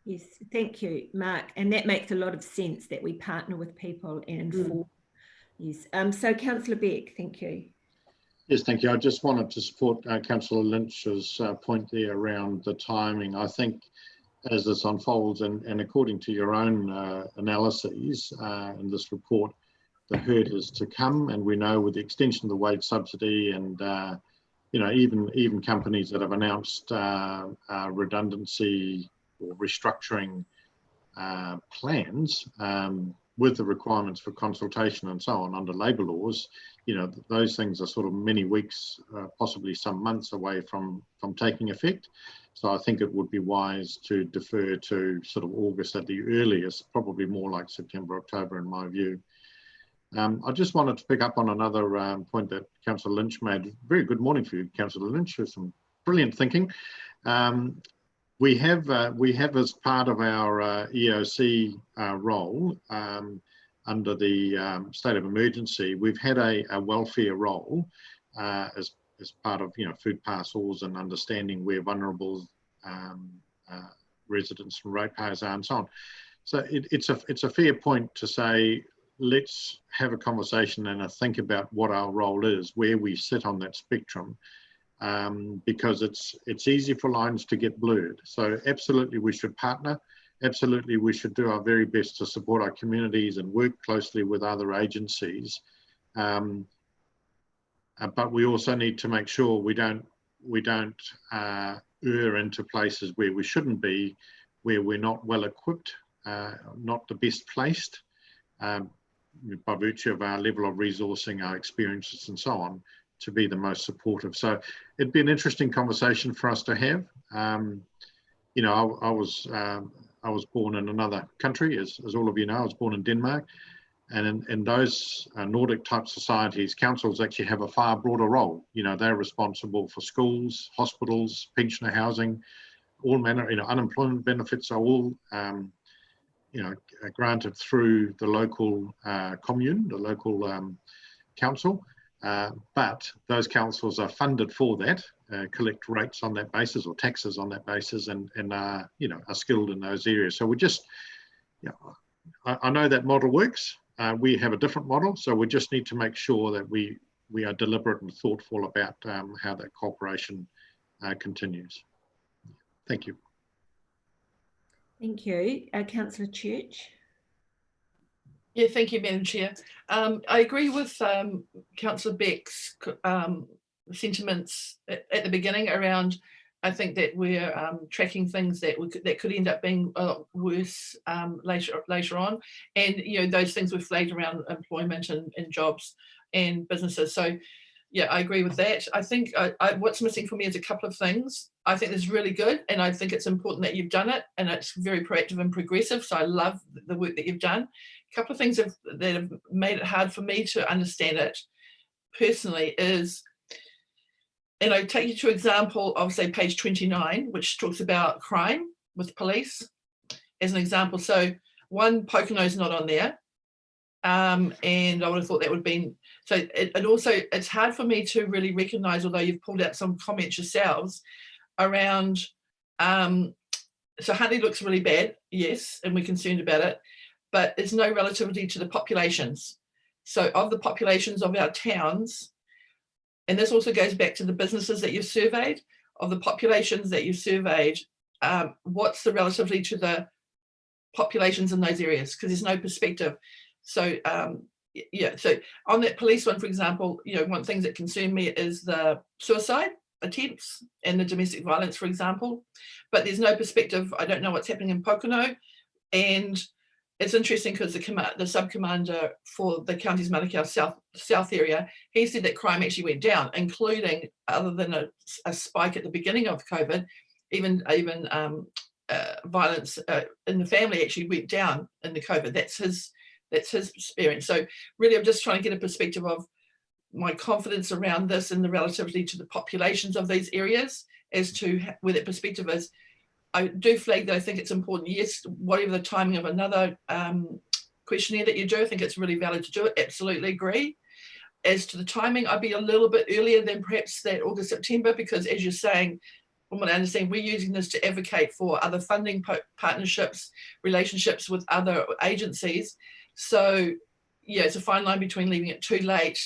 Yes, thank you, Mark. And that makes a lot of sense that we partner with people and inform. Yes. So Councillor Beck, thank you. Yes, thank you. I just wanted to support Councillor Lynch's point there around the timing. I think as this unfolds and according to your own analyses in this report, the herd is to come, and we know with the extension of the wage subsidy and you know, even companies that have announced redundancy or restructuring plans with the requirements for consultation and so on under labour laws, you know, those things are sort of many weeks, possibly some months away from taking effect. So I think it would be wise to defer to sort of August at the earliest, probably more like September, October in my view. I just wanted to pick up on another point that Councillor Lynch made. Very good morning for you, Councillor Lynch, with some brilliant thinking. We have as part of our EOC role under the state of emergency, we've had a welfare role as part of food parcels and understanding where vulnerable residents and ratepayers are and so on. So it's a fair point to say, let's have a conversation and a think about what our role is, where we sit on that spectrum, because it's easy for lines to get blurred. So absolutely we should partner. Absolutely we should do our very best to support our communities and work closely with other agencies. But we also need to make sure we don't err into places where we shouldn't be, where we're not well equipped, not the best placed, by virtue of our level of resourcing, our experiences and so on, to be the most supportive. So it'd be an interesting conversation for us to have. You know, I was born in another country, as all of you know. I was born in Denmark, and in those Nordic type societies, councils actually have a far broader role. You know, they're responsible for schools, hospitals, pensioner housing, all manner. You know, unemployment benefits are all granted through the local commune, the local council, but those councils are funded for that, collect rates on that basis or taxes on that basis, and are skilled in those areas. So we just, I know that model works. We have a different model, so we just need to make sure that we are deliberate and thoughtful about how that cooperation continues. Thank you. Thank you. Councillor Church. Yeah, thank you, Madam Chair. I agree with Councillor Beck's sentiments at the beginning around, I think that we're tracking things that could end up being a lot worse later on. And, those things we've flagged around employment and jobs and businesses. So, yeah, I agree with that. I think what's missing for me is a couple of things. I think it's really good, and I think it's important that you've done it, and it's very proactive and progressive. So I love the work that you've done. A couple of things that have made it hard for me to understand it personally is, and I take you to example of, say, page 29, which talks about crime with police as an example. So one, Pocono's not on there. And I would have thought that would have been, so it's hard for me to really recognise, although you've pulled out some comments yourselves around, so Huntly looks really bad, yes, and we're concerned about it, but there's no relativity to the populations. So of the populations of our towns, and this also goes back to the businesses that you've surveyed, of the populations that you've surveyed, what's the relativity to the populations in those areas? Because there's no perspective. So yeah, so on that police one, for example, one of the things that concern me is the suicide attempts and the domestic violence, for example, but there's no perspective. I don't know what's happening in Pocono, and it's interesting because the sub-commander for the county's Manukau South area, he said that crime actually went down, including, other than a spike at the beginning of COVID, even violence in the family actually went down in the COVID. That's his experience. So really, I'm just trying to get a perspective of my confidence around this and the relativity to the populations of these areas as to where that perspective is. I do flag that I think it's important. Yes, whatever the timing of another questionnaire that you do, I think it's really valid to do it. Absolutely agree. As to the timing, I'd be a little bit earlier than perhaps that August, September, because as you're saying, from what I understand, we're using this to advocate for other funding partnerships, relationships with other agencies. So yeah, it's a fine line between leaving it too late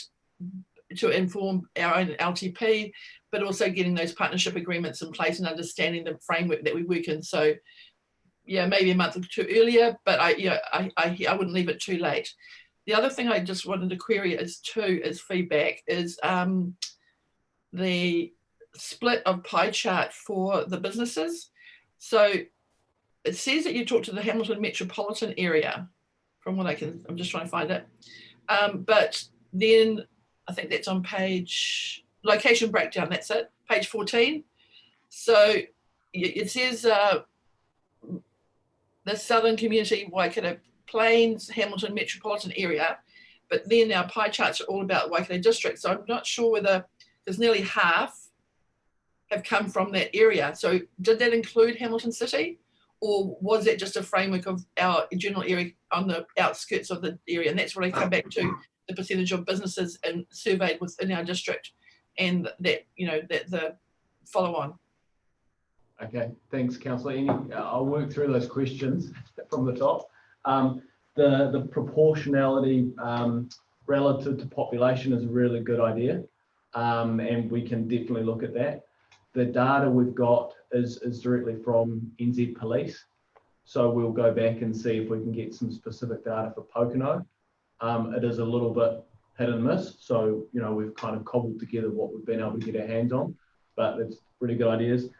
to inform our own LTP, but also getting those partnership agreements in place and understanding the framework that we work in. So yeah, maybe a month or two earlier, but I wouldn't leave it too late. The other thing I just wanted to query as feedback is the split of pie chart for the businesses. So it says that you talk to the Hamilton metropolitan area, from what I'm just trying to find it. But then I think that's on page, location breakdown, that's it, page 14. So it says the Southern Community, Waikato Plains, Hamilton metropolitan area, but then our pie charts are all about Waikato district. So I'm not sure whether there's nearly half have come from that area. So did that include Hamilton City, or was it just a framework of our general area on the outskirts of the area? And that's what I come back to, the percentage of businesses and surveyed within our district, and that, you know, that the follow on. Okay, thanks, Councillor. I'll work through those questions from the top. The proportionality relative to population is a really good idea, and we can definitely look at that. The data we've got is directly from NZ Police, so we'll go back and see if we can get some specific data for Pokeno. It is a little bit hit and miss, so you know, we've kind of cobbled together what we've been able to get our hands on, but it's really good ideas.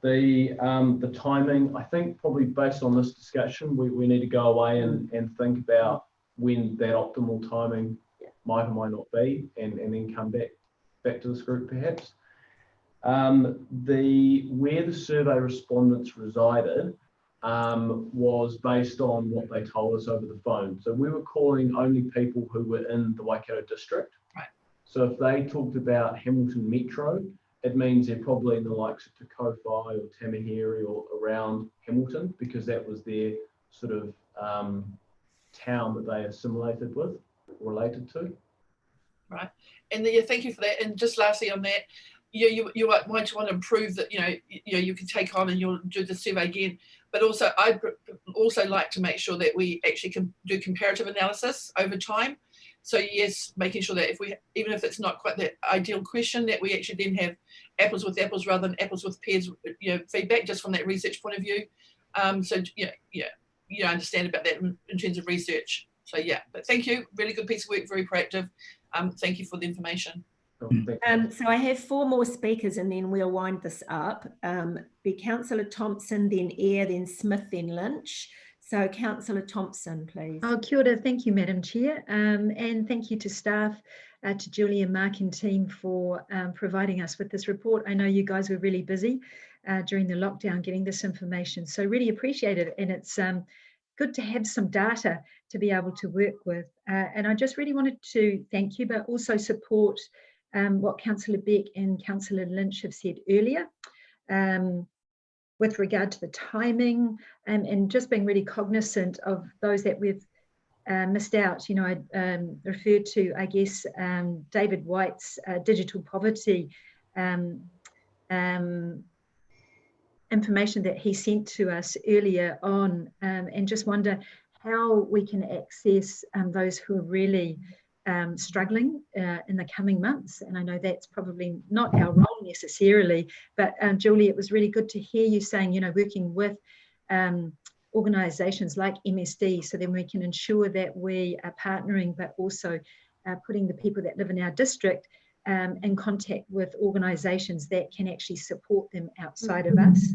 The timing, I think probably based on this discussion, we need to go away and think about when that optimal timing might or might not be, and then come back to this group perhaps. Where the survey respondents resided was based on what they told us over the phone. So we were calling only people who were in the Waikato district. Right. So if they talked about Hamilton Metro, it means they're probably in the likes of Te Kowhai or Tamahiri or around Hamilton, because that was their sort of town that they assimilated with, related to. Right, and yeah, thank you for that. And just lastly on that, you might want to improve that. You can take on and you'll do the survey again. But also, I'd also like to make sure that we actually can do comparative analysis over time. So yes, making sure that even if it's not quite the ideal question, that we actually then have apples with apples rather than apples with pears, feedback just from that research point of view. So you understand about that in terms of research. So yeah, but thank you, really good piece of work, very proactive. Thank you for the information. So I have 4 more speakers and then we'll wind this up. Be Councillor Thompson, then Eyre, then Smith, then Lynch. So Councillor Thompson, please. Oh, kia ora. Thank you, Madam Chair. And thank you to staff, to Julie and Mark and team for providing us with this report. I know you guys were really busy during the lockdown getting this information, so really appreciate it. And it's good to have some data to be able to work with. And I just really wanted to thank you, but also support what Councillor Beck and Councillor Lynch have said earlier. With regard to the timing and just being really cognizant of those that we've missed out. You know, I referred to, I guess, David White's digital poverty information that he sent to us earlier on, and just wonder how we can access those who are really struggling in the coming months. And I know that's probably not our role necessarily, but Julie, it was really good to hear you saying, you know, working with organisations like MSD, so then we can ensure that we are partnering, but also putting the people that live in our district in contact with organisations that can actually support them outside of us.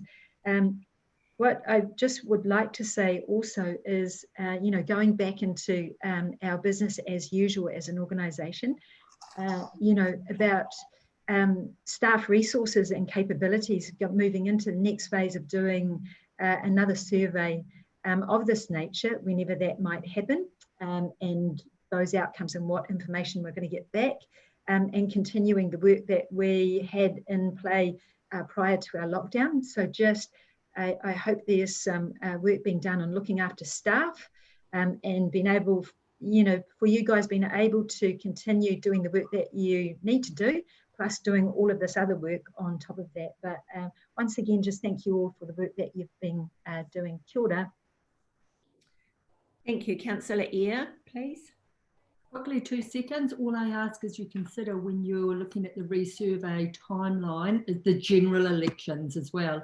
What I just would like to say also is, you know, going back into our business as usual as an organisation, you know, about staff resources and capabilities, moving into the next phase of doing another survey of this nature, whenever that might happen, and those outcomes and what information we're going to get back, and continuing the work that we had in play prior to our lockdown. So just I hope there's some work being done on looking after staff, and being able, you know, for you guys being able to continue doing the work that you need to do, plus doing all of this other work on top of that. But once again, just thank you all for the work that you've been doing. Kia ora. Thank you. Councillor Eyre, please. Quickly, 2 seconds. All I ask is you consider when you're looking at the resurvey timeline is the general elections as well.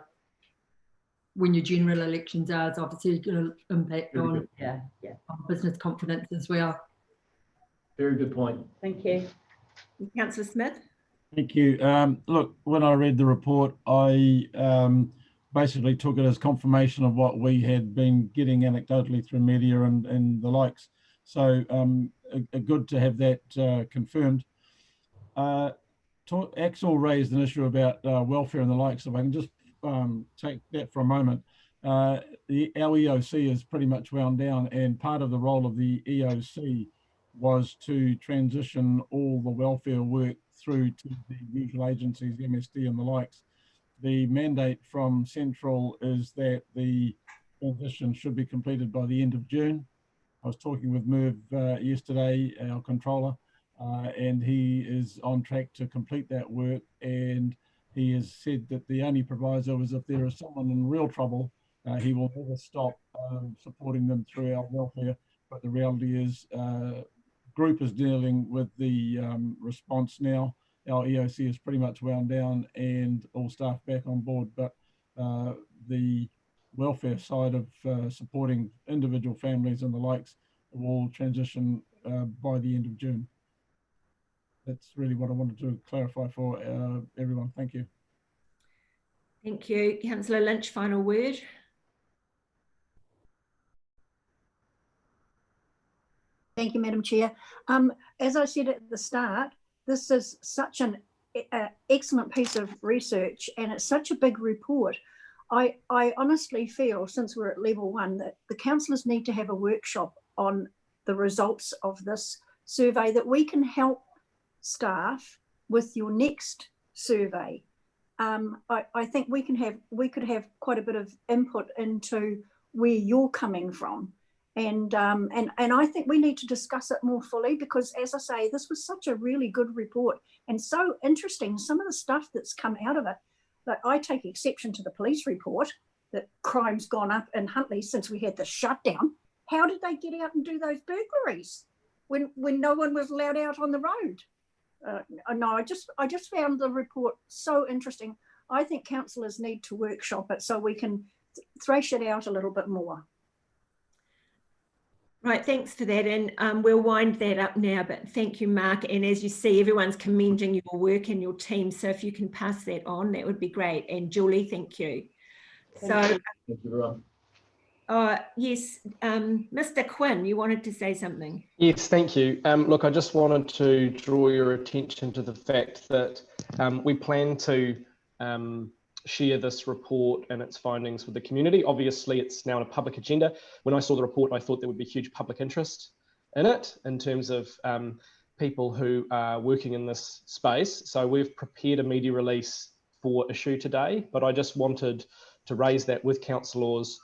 When your general elections are, it's obviously going to impact on business confidence as well. Very good point. Thank you. Councillor Smith. Thank you. Look, when I read the report, I basically took it as confirmation of what we had been getting anecdotally through media and the likes. So good to have that confirmed. Axel raised an issue about welfare and the likes. If I can just take that for a moment. Our EOC is pretty much wound down, and part of the role of the EOC was to transition all the welfare work through to the usual agencies, MSD and the likes. the mandate from Central is that the transition should be completed by the end of June. I was talking with Merv yesterday, our controller, and he is on track to complete that work. And he has said that the only proviso is if there is someone in real trouble, he will never stop supporting them through our welfare. But the reality is, group is dealing with the response now. Our EOC is pretty much wound down and all staff back on board, but the welfare side of supporting individual families and the likes will transition by the end of June. That's really what I wanted to clarify for everyone. Thank you. Thank you. Councillor Lynch, final word. Thank you, Madam Chair. As I said at the start, this is such an excellent piece of research and it's such a big report. I honestly feel, since we're at level 1, that the councillors need to have a workshop on the results of this survey, that we can help staff with your next survey. I think we could have quite a bit of input into where you're coming from. And I think we need to discuss it more fully because, as I say, this was such a really good report and so interesting. Some of the stuff that's come out of it, like I take exception to the police report that crime's gone up in Huntly since we had the shutdown. How did they get out and do those burglaries when no one was allowed out on the road? No, I just found the report so interesting. I think councillors need to workshop it so we can thrash it out a little bit more. Right, thanks for that, and we'll wind that up now, but thank you, Mark. And as you see, everyone's commending your work and your team, so if you can pass that on, that would be great. And Julie, thank you. Thank you, everyone. Yes, Mr. Quinn, you wanted to say something. Yes, thank you. Look, I just wanted to draw your attention to the fact that we plan to share this report and its findings with the community. Obviously, it's now on a public agenda. When I saw the report, I thought there would be huge public interest in it in terms of people who are working in this space. So we've prepared a media release for issue today, but I just wanted to raise that with councillors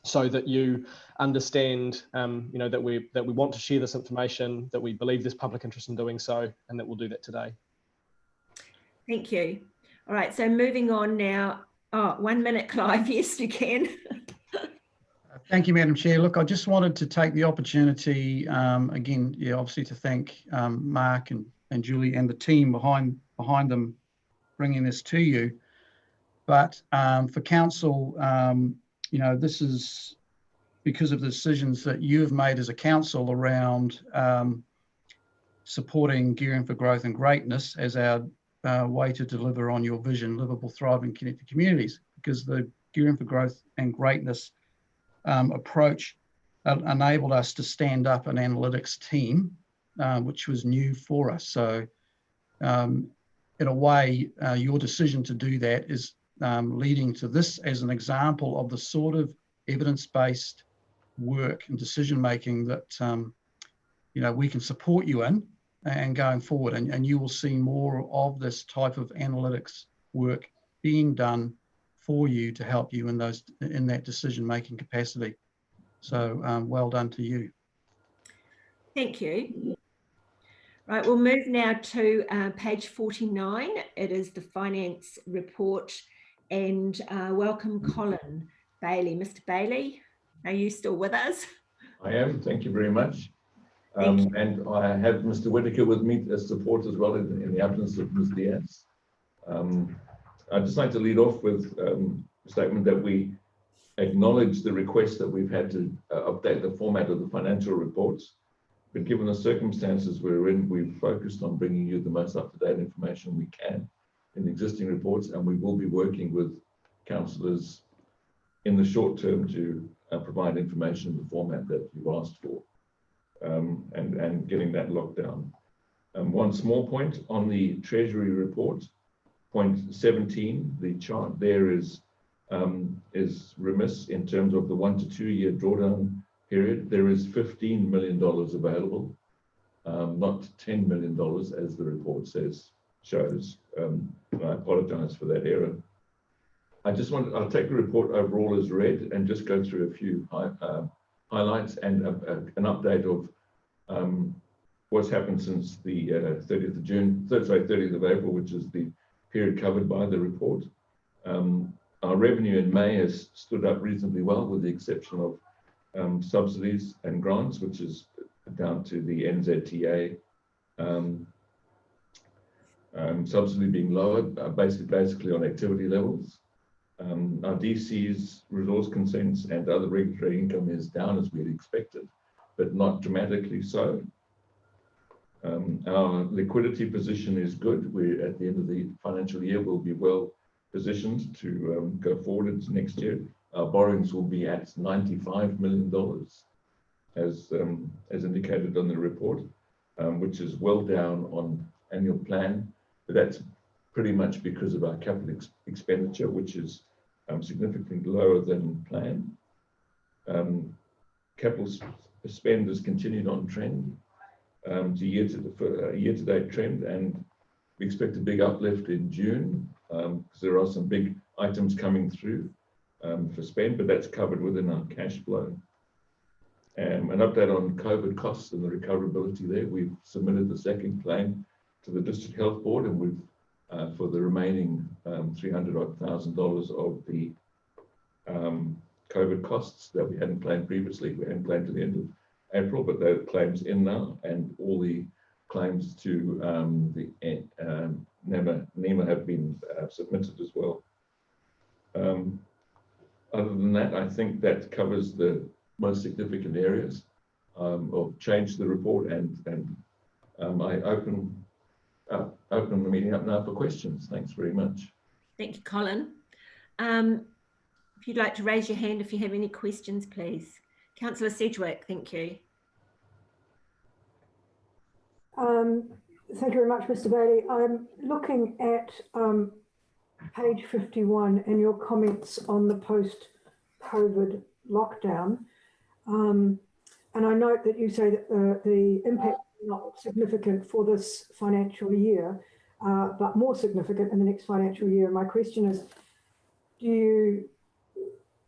so that you understand, that we want to share this information, that we believe there's public interest in doing so, and that we'll do that today. Thank you. All right, so moving on now. 1 minute, Clive. Yes, you can. Thank you, Madam Chair. Look, I just wanted to take the opportunity, again, obviously to thank Mark and Julie and the team behind them bringing this to you. But for council, this is because of the decisions that you have made as a council around supporting Gearing for Growth and Greatness as our way to deliver on your vision, livable, thriving, connected communities, because the Gearing for Growth and Greatness approach enabled us to stand up an analytics team, which was new for us. So in a way, your decision to do that is leading to this as an example of the sort of evidence-based work and decision-making that we can support you in and going forward, and you will see more of this type of analytics work being done for you to help you in that decision-making capacity. So well done to you. Thank you. Right, we'll move now to page 49. It is the finance report, and welcome Colin Bailey. Mr. Bailey, are you still with us? I am, thank you very much. And I have Mr. Whitaker with me as support as well in the absence of Ms. Diaz. I'd just like to lead off with a statement that we acknowledge the request that we've had to update the format of the financial reports. But given the circumstances we're in, we've focused on bringing you the most up-to-date information we can in the existing reports, and we will be working with councillors in the short term to provide information in the format that you've asked for. And getting that locked down. One small point on the Treasury report, point 17, the chart there is remiss in terms of the 1 to 2 year drawdown period. There is $15 million available, not $10 million as the report shows. I apologise for that error. I'll take the report overall as read and just go through a few highlights and an update of what's happened since the 30th of April, which is the period covered by the report. Our revenue in May has stood up reasonably well, with the exception of subsidies and grants, which is down to the NZTA subsidy being lowered, basically on activity levels. Our DC's resource consents and other regulatory income is down as we'd expected, but not dramatically so. Our liquidity position is good. We're at the end of the financial year, we'll be well positioned to go forward into next year. Our borrowings will be at $95 million, as indicated on the report, which is well down on annual plan, but that's pretty much because of our capital expenditure, which is significantly lower than planned. Capital spend has continued on trend to year-to-date trend, and we expect a big uplift in June because there are some big items coming through for spend, but that's covered within our cash flow. An update on COVID costs and the recoverability there. We've submitted the second claim to the District Health Board, and we've for the remaining $300,000 of the COVID costs that we hadn't claimed previously. We hadn't claimed to the end of April, but the claims in now, and all the claims to the NEMA have been submitted as well. Other than that, I think that covers the most significant areas of change to the report, and I open the meeting up now for questions. Thanks very much. Thank you, Colin. If you'd like to raise your hand if you have any questions, please. Councillor Sedgwick, thank you. Thank you very much, Mr. Bailey. I'm looking at page 51 and your comments on the post-COVID lockdown. And I note that you say that the impact is not significant for this financial year, but more significant in the next financial year. My question is,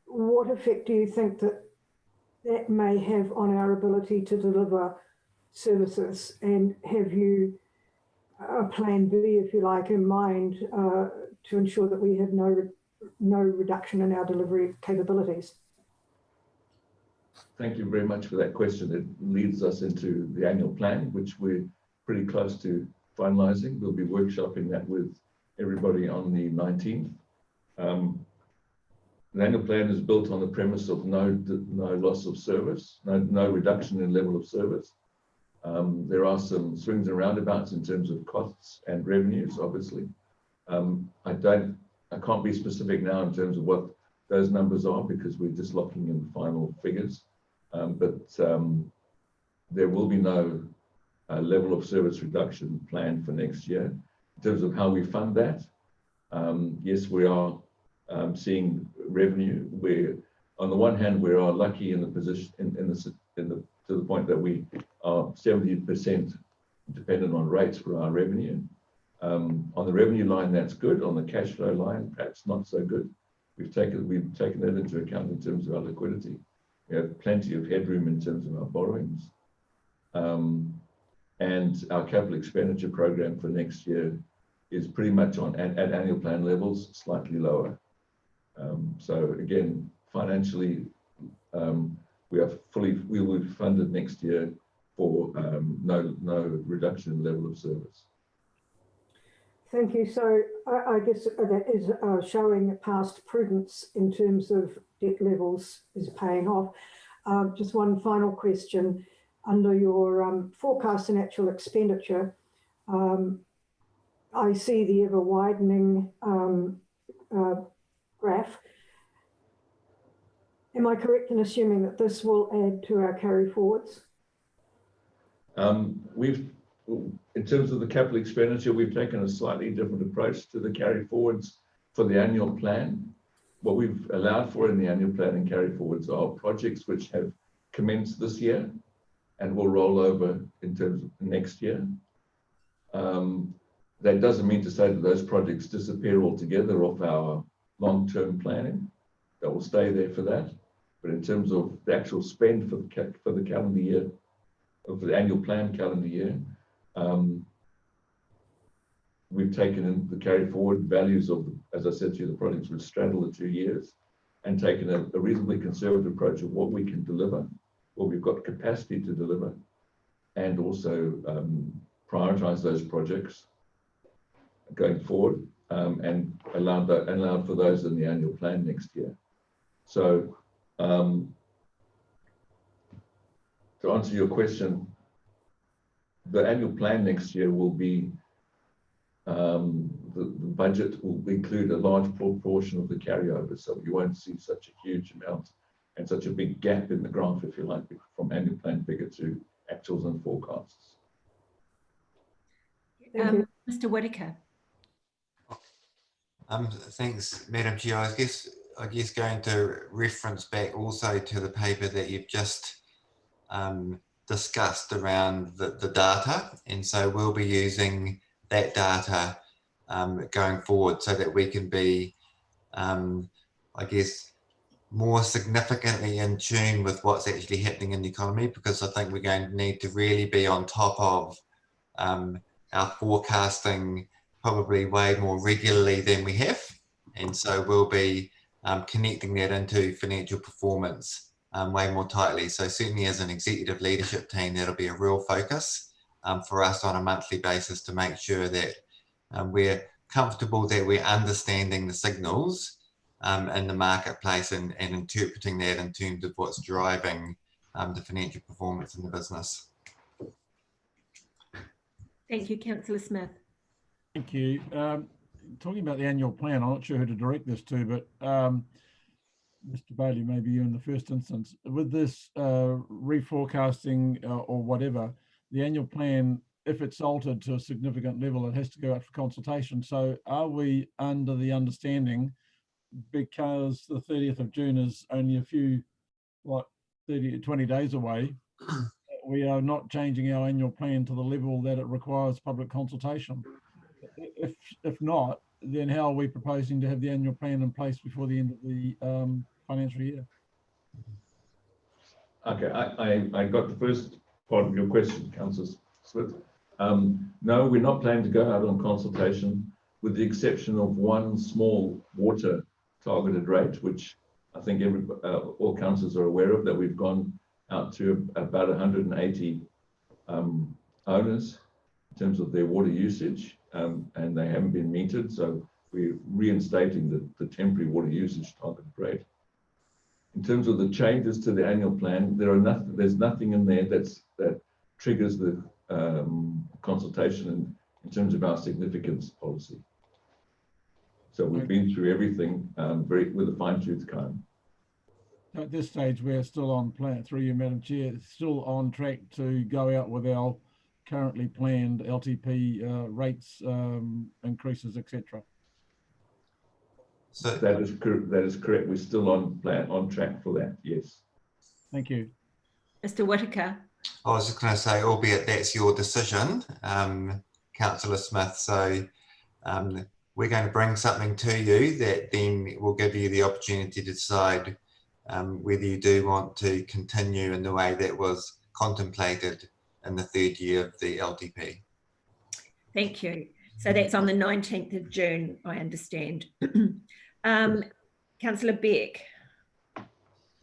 what effect do you think that may have on our ability to deliver services, and have you a plan B, if you like, in mind to ensure that we have no reduction in our delivery capabilities? Thank you very much for that question. It leads us into the annual plan, which we're pretty close to finalising. We'll be workshopping that with everybody on the 19th. The annual plan is built on the premise of no loss of service, no reduction in level of service. There are some swings and roundabouts in terms of costs and revenues, obviously. I can't be specific now in terms of what those numbers are, because we're just locking in the final figures. But there will be no level of service reduction planned for next year. In terms of how we fund that, yes, we are seeing revenue. On the one hand, we are lucky in the position to the point that we are 70% dependent on rates for our revenue. On the revenue line, that's good. On the cash flow line, perhaps not so good. We've taken that into account in terms of our liquidity. We have plenty of headroom in terms of our borrowings. And our capital expenditure program for next year is pretty much at annual plan levels, slightly lower. So again, financially, we will be funded next year for no reduction in level of service. Thank you. So I guess that is showing past prudence in terms of debt levels is paying off. Just one final question. Under your forecast and actual expenditure, I see the ever widening graph. Am I correct in assuming that this will add to our carry forwards? In terms of the capital expenditure, we've taken a slightly different approach to the carry forwards for the annual plan. What we've allowed for in the annual plan and carry forwards are projects which have commenced this year and will roll over in terms of next year. That doesn't mean to say that those projects disappear altogether off our long-term planning. That will stay there for that. But in terms of the actual spend for the calendar year, of the annual plan calendar year, we've taken in the carry forward values of, as I said to you, the projects which straddle the 2 years, and taken a reasonably conservative approach of what we can deliver, what we've got capacity to deliver, and also prioritize those projects going forward, and allowed for those in the annual plan next year. So to answer your question, the annual plan next year will be, the budget will include a large proportion of the carryover, so you won't see such a huge amount and such a big gap in the graph, if you like, from annual plan figure to actuals and forecasts. Mr. Whittaker. Thanks, Madam Chair. I guess going to reference back also to the paper that you've just discussed around the data, and so we'll be using that data going forward so that we can be, I guess, more significantly in tune with what's actually happening in the economy, because I think we're going to need to really be on top of our forecasting probably way more regularly than we have, and so we'll be connecting that into financial performance way more tightly. So certainly as an executive leadership team, that'll be a real focus for us on a monthly basis to make sure that we're comfortable that we're understanding the signals in the marketplace and interpreting that in terms of what's driving the financial performance in the business. Thank you, Councillor Smith. Thank you. Talking about the annual plan, I'm not sure who to direct this to, but Mr. Bailey, maybe you in the first instance. With this reforecasting or whatever, the annual plan, if it's altered to a significant level, it has to go out for consultation. So are we under the understanding, because the 30th of June is only a few, 20 days away, we are not changing our annual plan to the level that it requires public consultation? If not, then how are we proposing to have the annual plan in place before the end of the financial year? Okay, I got the first part of your question, Councillor Smith. No, we're not planning to go out on consultation, with the exception of one small water targeted rate, which I think all councillors are aware of, that we've gone out to about 180 owners in terms of their water usage, and they haven't been metered, so we're reinstating the temporary water usage targeted rate. In terms of the changes to the annual plan, there's nothing in there that triggers the consultation in terms of our significance policy. So we've been through everything with a fine-tooth comb. At this stage, we're still on plan, through you, Madam Chair, still on track to go out with our currently planned LTP rates increases, etc. So that is correct. We're still on track for that. Yes. Thank you, Mr. Whittaker. I was just going to say, albeit that's your decision, Councillor Smith. So we're going to bring something to you that then will give you the opportunity to decide whether you do want to continue in the way that was contemplated in the third year of the LTP. Thank you. So that's on the 19th of June, I understand. Councillor Beck.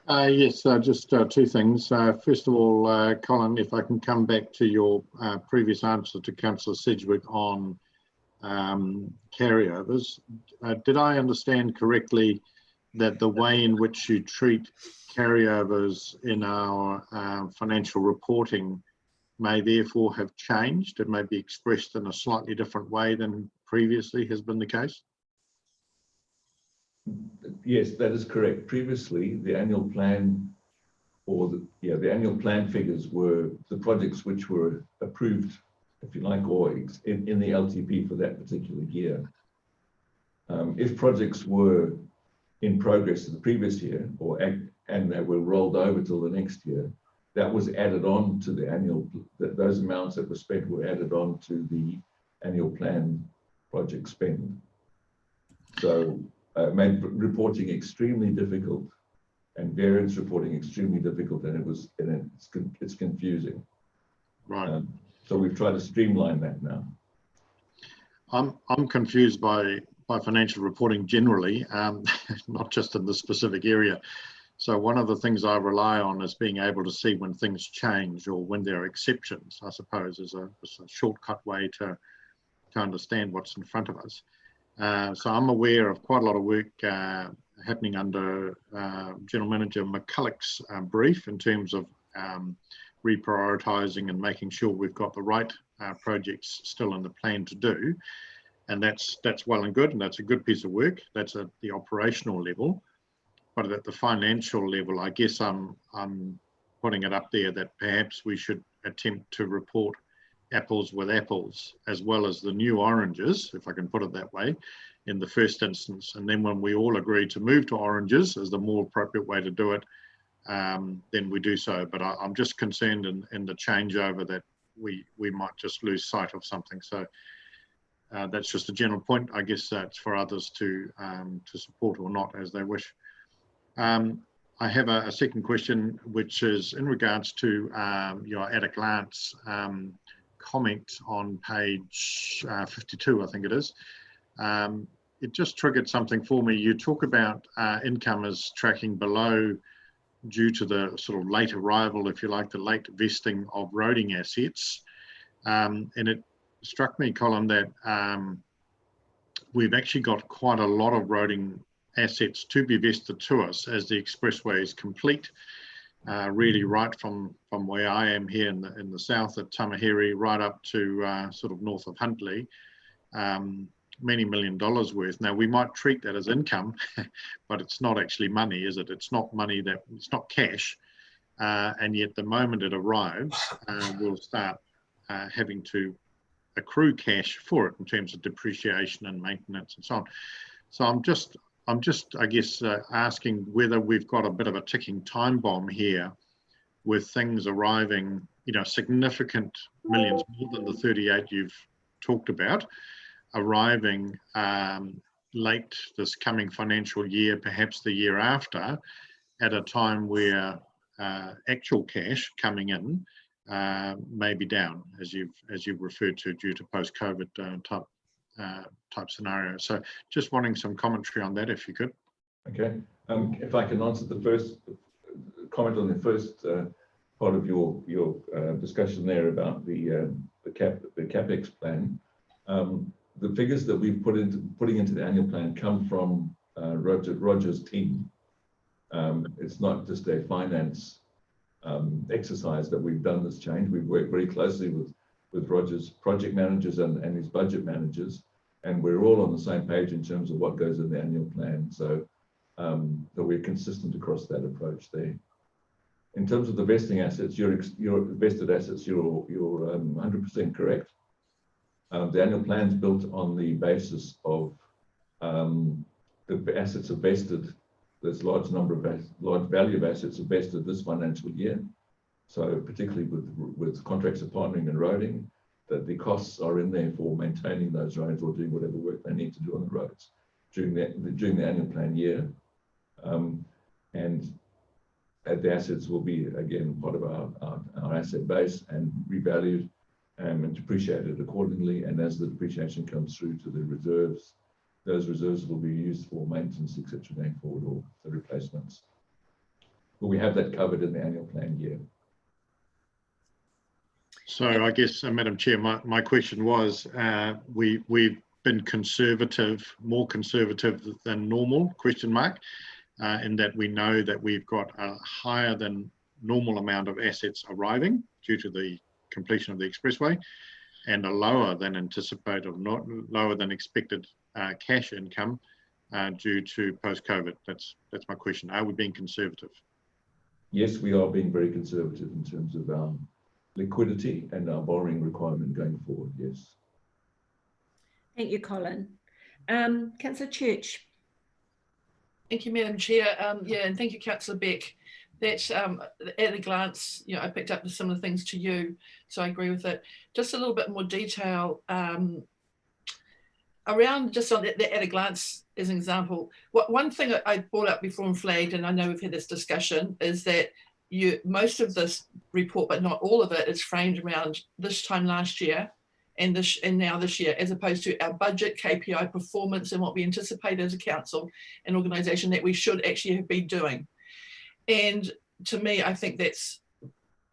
Yes, just two things. First of all, Colin, if I can come back to your previous answer to Councillor Sedgwick on carryovers. Did I understand correctly that the way in which you treat carryovers in our financial reporting may therefore have changed? It may be expressed in a slightly different way than previously has been the case? Yes, that is correct. Previously, the annual plan, or the annual plan figures were the projects which were approved, if you like, or in the LTP for that particular year. If projects were in progress the previous year, and they were rolled over till the next year, that was added on to the annual. Those amounts that were spent were added on to the annual plan project spend. So made reporting extremely difficult and variance reporting extremely difficult, and it's confusing. Right. So we've tried to streamline that now. I'm confused by financial reporting generally, not just in this specific area. So one of the things I rely on is being able to see when things change or when there are exceptions, I suppose, is a shortcut way to understand what's in front of us. So I'm aware of quite a lot of work happening under General Manager McCulloch's brief in terms of reprioritising and making sure we've got the right projects still in the plan to do. And that's well and good, and that's a good piece of work. That's at the operational level. But at the financial level, I guess I'm putting it up there that perhaps we should attempt to report apples with apples, as well as the new oranges, if I can put it that way, in the first instance. And then when we all agree to move to oranges as the more appropriate way to do it, then we do so. But I'm just concerned in the changeover that we might just lose sight of something. So that's just a general point. I guess that's for others to support or not as they wish. I have a second question, which is in regards to your at a glance comment on page 52, I think it is. It just triggered something for me. You talk about income is tracking below due to the sort of late arrival, if you like, the late vesting of roading assets. And it struck me, Colin, that we've actually got quite a lot of roading assets to be vested to us as the expressway is complete, really right from where I am here in the south at Tamaheri right up to sort of north of Huntly, many $1 million worth. Now we might treat that as income, but it's not actually money, is it? It's not money, it's not cash, and yet the moment it arrives, we'll start having to accrue cash for it in terms of depreciation and maintenance and so on. So I'm just, I guess, asking whether we've got a bit of a ticking time bomb here with things arriving, significant millions, more than the 38 you've talked about, arriving late this coming financial year, perhaps the year after, at a time where actual cash coming in may be down, as you've referred to, due to post-COVID type scenario. So just wanting some commentary on that, if you could. Okay, if I can answer the first comment on the first part of your discussion there about the capex plan. The figures that we've putting into the annual plan come from Roger's team. It's not just a finance exercise that we've done this change. We've worked very closely with Roger's project managers and his budget managers, and we're all on the same page in terms of what goes in the annual plan. So that we're consistent across that approach there. In terms of the vesting assets, your vested assets, you're 100% correct. The annual plan is built on the basis of the assets are vested. There's a large value of assets are vested this financial year. So particularly with contracts of partnering and roading, that the costs are in there for maintaining those roads or doing whatever work they need to do on the roads during the annual plan year. And the assets will be, again, part of our asset base and revalued and depreciated accordingly. And as the depreciation comes through to the reserves, those reserves will be used for maintenance, etc., going forward, or the replacements. But we have that covered in the annual plan year. So I guess, Madam Chair, my question was, we've been conservative, more conservative than normal, question mark, in that we know that we've got a higher than normal amount of assets arriving due to the completion of the expressway, and a lower than anticipated, not lower than expected cash income due to post-COVID. That's my question. Are we being conservative? Yes, we are being very conservative in terms of our liquidity and our borrowing requirement going forward, yes. Thank you, Colin. Councillor Church. Thank you, Madam Chair. And thank you, Councillor Beck. That at a glance, I picked up similar things to you, so I agree with it. Just a little bit more detail. around just on that at a glance as an example, one thing I brought up before and flagged, and I know we've had this discussion, is that most of this report, but not all of it, is framed around this time last year and now this year, as opposed to our budget, KPI performance, and what we anticipate as a council and organisation that we should actually have been doing. And to me, I think that's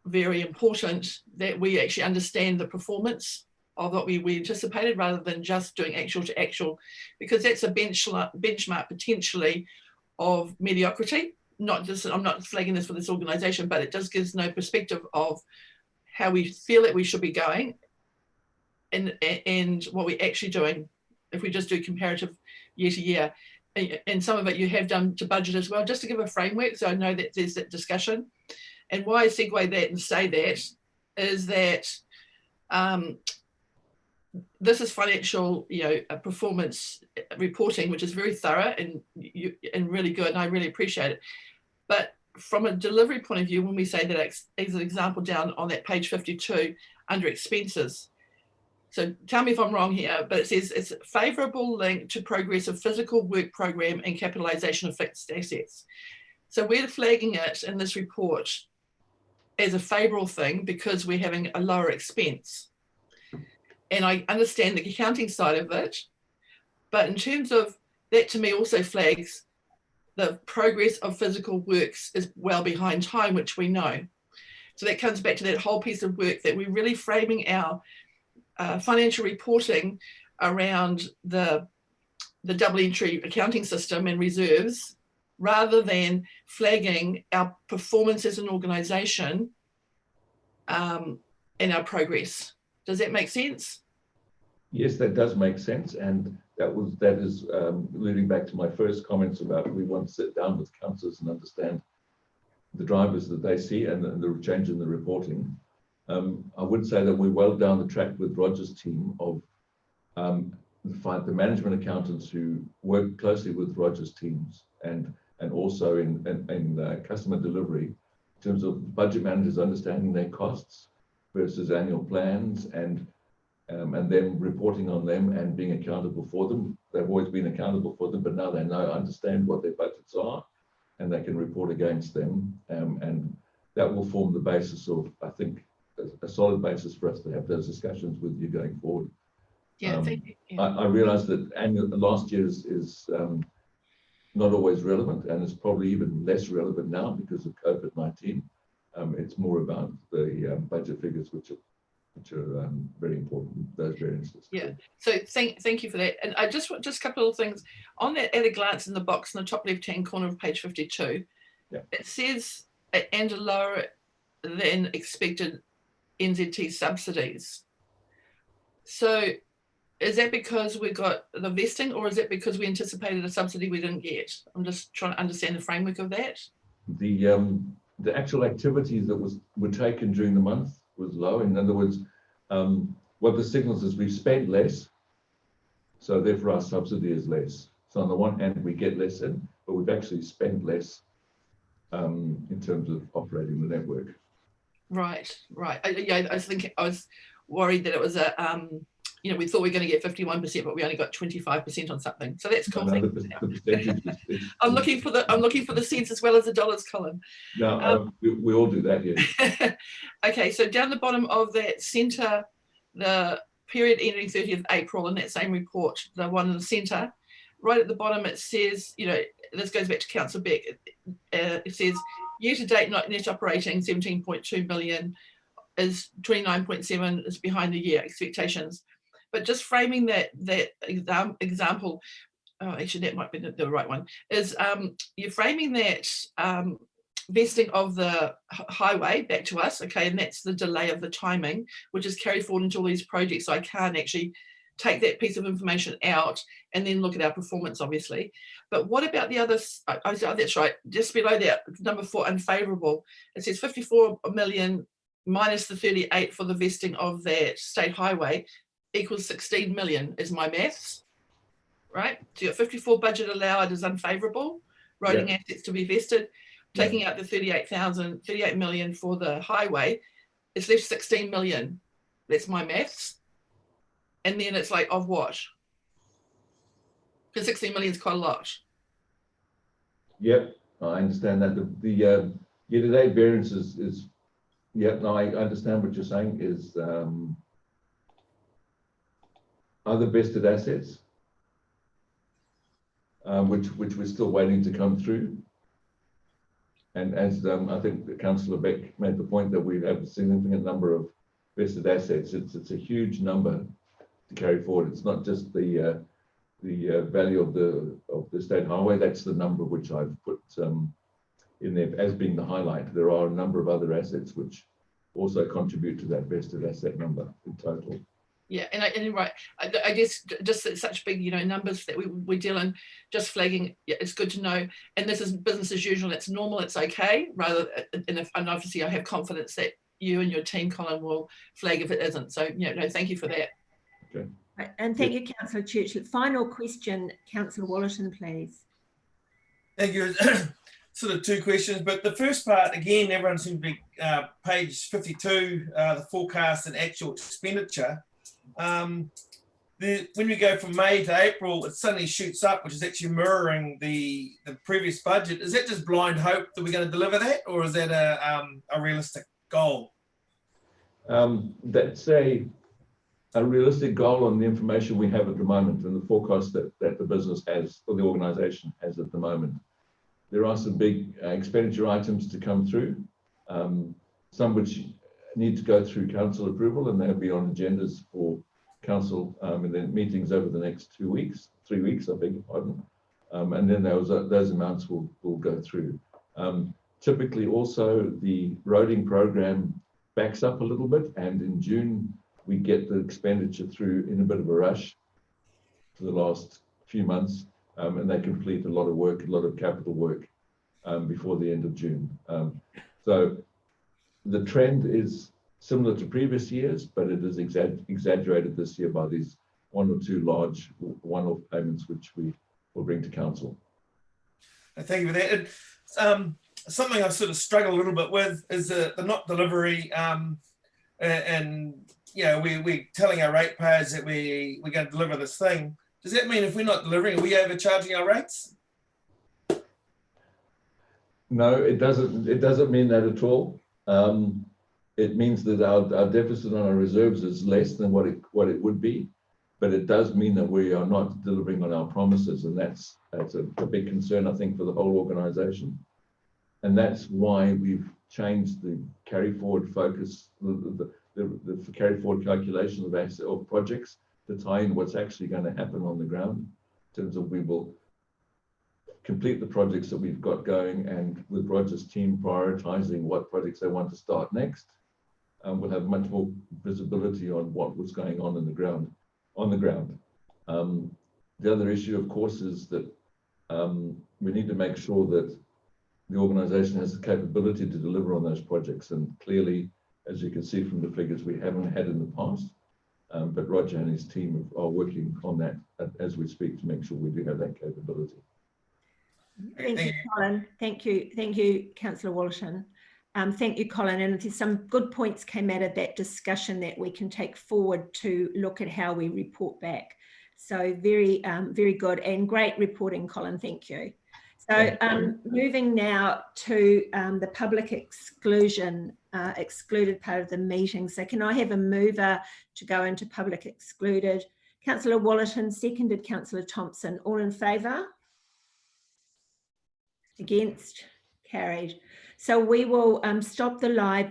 very important, that we actually understand the performance of what we anticipated, rather than just doing actual to actual, because that's a benchmark potentially of mediocrity. Not just, I'm not flagging this for this organisation, but it just gives no perspective of how we feel that we should be going and what we're actually doing if we just do comparative year to year. And some of it you have done to budget as well, just to give a framework, so I know that there's that discussion. And why I segue that and say that is that this is financial, performance reporting, which is very thorough and really good, and I really appreciate it. But from a delivery point of view, when we say that, as an example down on that page 52 under expenses, so tell me if I'm wrong here, but it says it's a favourable link to progress of physical work program and capitalisation of fixed assets. So we're flagging it in this report as a favourable thing because we're having a lower expense. And I understand the accounting side of it, but in terms of that, to me also flags the progress of physical works is well behind time, which we know. So that comes back to that whole piece of work that we're really framing our financial reporting around the double entry accounting system and reserves, rather than flagging our performance as an organisation and our progress. Does that make sense? Yes, that does make sense, and that is leading back to my first comments about we want to sit down with councillors and understand the drivers that they see and the change in the reporting. I would say that we're well down the track with Roger's team of the management accountants who work closely with Roger's teams and also in customer delivery, in terms of budget managers understanding their costs versus annual plans and them reporting on them and being accountable for them. They've always been accountable for them, but now they understand what their budgets are and they can report against them. And that will form the basis of, I think, a solid basis for us to have those discussions with you going forward. Yeah, thank you. Yeah. I realise that last year is not always relevant, and it's probably even less relevant now because of COVID-19. It's more about the budget figures, which are very important, those variances. Yeah, so thank you for that. And I just a couple of things on that at a glance in the box in the top left-hand corner of page 52. Yeah. It says and a lower than expected NZT subsidies. So is that because we got the vesting, or is that because we anticipated a subsidy we didn't get? I'm just trying to understand the framework of that. The actual activities that were taken during the month was low. In other words, what the signals is we've spent less, so therefore our subsidy is less. So on the one hand, we get less in, but we've actually spent less in terms of operating the network. Right. Yeah, I was worried that it was a, we thought we were going to get 51%, but we only got 25% on something. So that's cool. I'm looking for the cents as well as the dollars column. No, we all do that, yeah. Okay, so down the bottom of that centre, the period ending 30th April in that same report, the one in the centre, right at the bottom it says, this goes back to Councillor Beck, it says year-to-date net operating 17.2 million is 29.7 is behind the year expectations. But just framing that example, actually that might be the right one, is you're framing that vesting of the highway back to us, okay, and that's the delay of the timing, which is carried forward into all these projects. So I can't actually take that piece of information out and then look at our performance, obviously. But what about the others? Oh, that's right, just below that, number 4, unfavourable. It says 54 million minus the 38 for the vesting of that state highway equals 16 million is my maths, right? So your 54 budget allowed is unfavourable, roading assets to be vested, taking out the 38 million for the highway, it's left 16 million. That's my maths. And then it's like, of what? Because 16 million is quite a lot. Yep, I understand that. The year-to-date variance is yep, no, I understand what you're saying is other vested assets, which we're still waiting to come through. And as I think that Councillor Beck made the point that we have a significant number of vested assets, it's a huge number to carry forward. It's not just the value of the state highway. That's the number which I've put in there as being the highlight. There are a number of other assets which also contribute to that vested asset number in total. Yeah, and right, I guess just such big, numbers that we deal in, just flagging, yeah, it's good to know. And this is business as usual. It's normal. It's okay. And obviously I have confidence that you and your team, Colin, will flag if it isn't. So no, thank you for that. Okay. And thank you, Councillor Churchland. Final question, Councillor Wallerton, please. Thank you. Sort of two questions, but the first part, again, everyone seems to be page 52, the forecast and actual expenditure. When we go from May to April, it suddenly shoots up, which is actually mirroring the previous budget. Is that just blind hope that we're going to deliver that, or is that a realistic goal? That's a realistic goal on the information we have at the moment and the forecast that the business has, or the organisation has at the moment. There are some big expenditure items to come through, some which need to go through council approval, and they'll be on agendas for council in the meetings over the next 3 weeks, I beg your pardon. And then those amounts will go through. Typically also the roading program backs up a little bit, and in June we get the expenditure through in a bit of a rush for the last few months, and they complete a lot of work, a lot of capital work before the end of June. So the trend is similar to previous years, but it is exaggerated this year by these one or two large one-off payments which we will bring to council. Thank you for that. And, something I sort of struggle a little bit with is the not delivery, and we're telling our ratepayers that we're going to deliver this thing. Does that mean if we're not delivering, are we overcharging our rates? No, it doesn't. It doesn't mean that at all. It means that our deficit on our reserves is less than what it would be, but it does mean that we are not delivering on our promises, and that's a big concern, I think, for the whole organisation. And that's why we've changed the carry forward focus, the carry forward calculation of projects to tie in what's actually going to happen on the ground, in terms of we will complete the projects that we've got going, and with Roger's team prioritising what projects they want to start next, we'll have much more visibility on what was going on in the ground. The other issue, of course, is that we need to make sure that the organisation has the capability to deliver on those projects, and clearly, as you can see from the figures, we haven't had in the past. But Roger and his team are working on that as we speak to make sure we do have that capability. Thank you, Colin. Thank you, Councillor Wallerton. Thank you, Colin. And there's some good points came out of that discussion that we can take forward to look at how we report back. So very, very good and great reporting, Colin. Thank you. So moving now to the public excluded part of the meeting. So can I have a mover to go into public excluded? Councillor Wallerton, seconded Councillor Thompson. All in favour? Against? Carried. So we will stop the live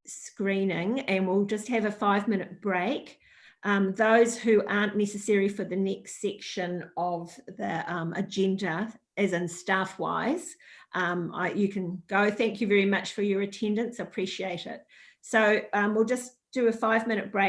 screening and we'll just have a 5-minute break. Those who aren't necessary for the next section of the agenda, as in staff-wise, you can go. Thank you very much for your attendance. Appreciate it. So we'll just do a 5-minute break.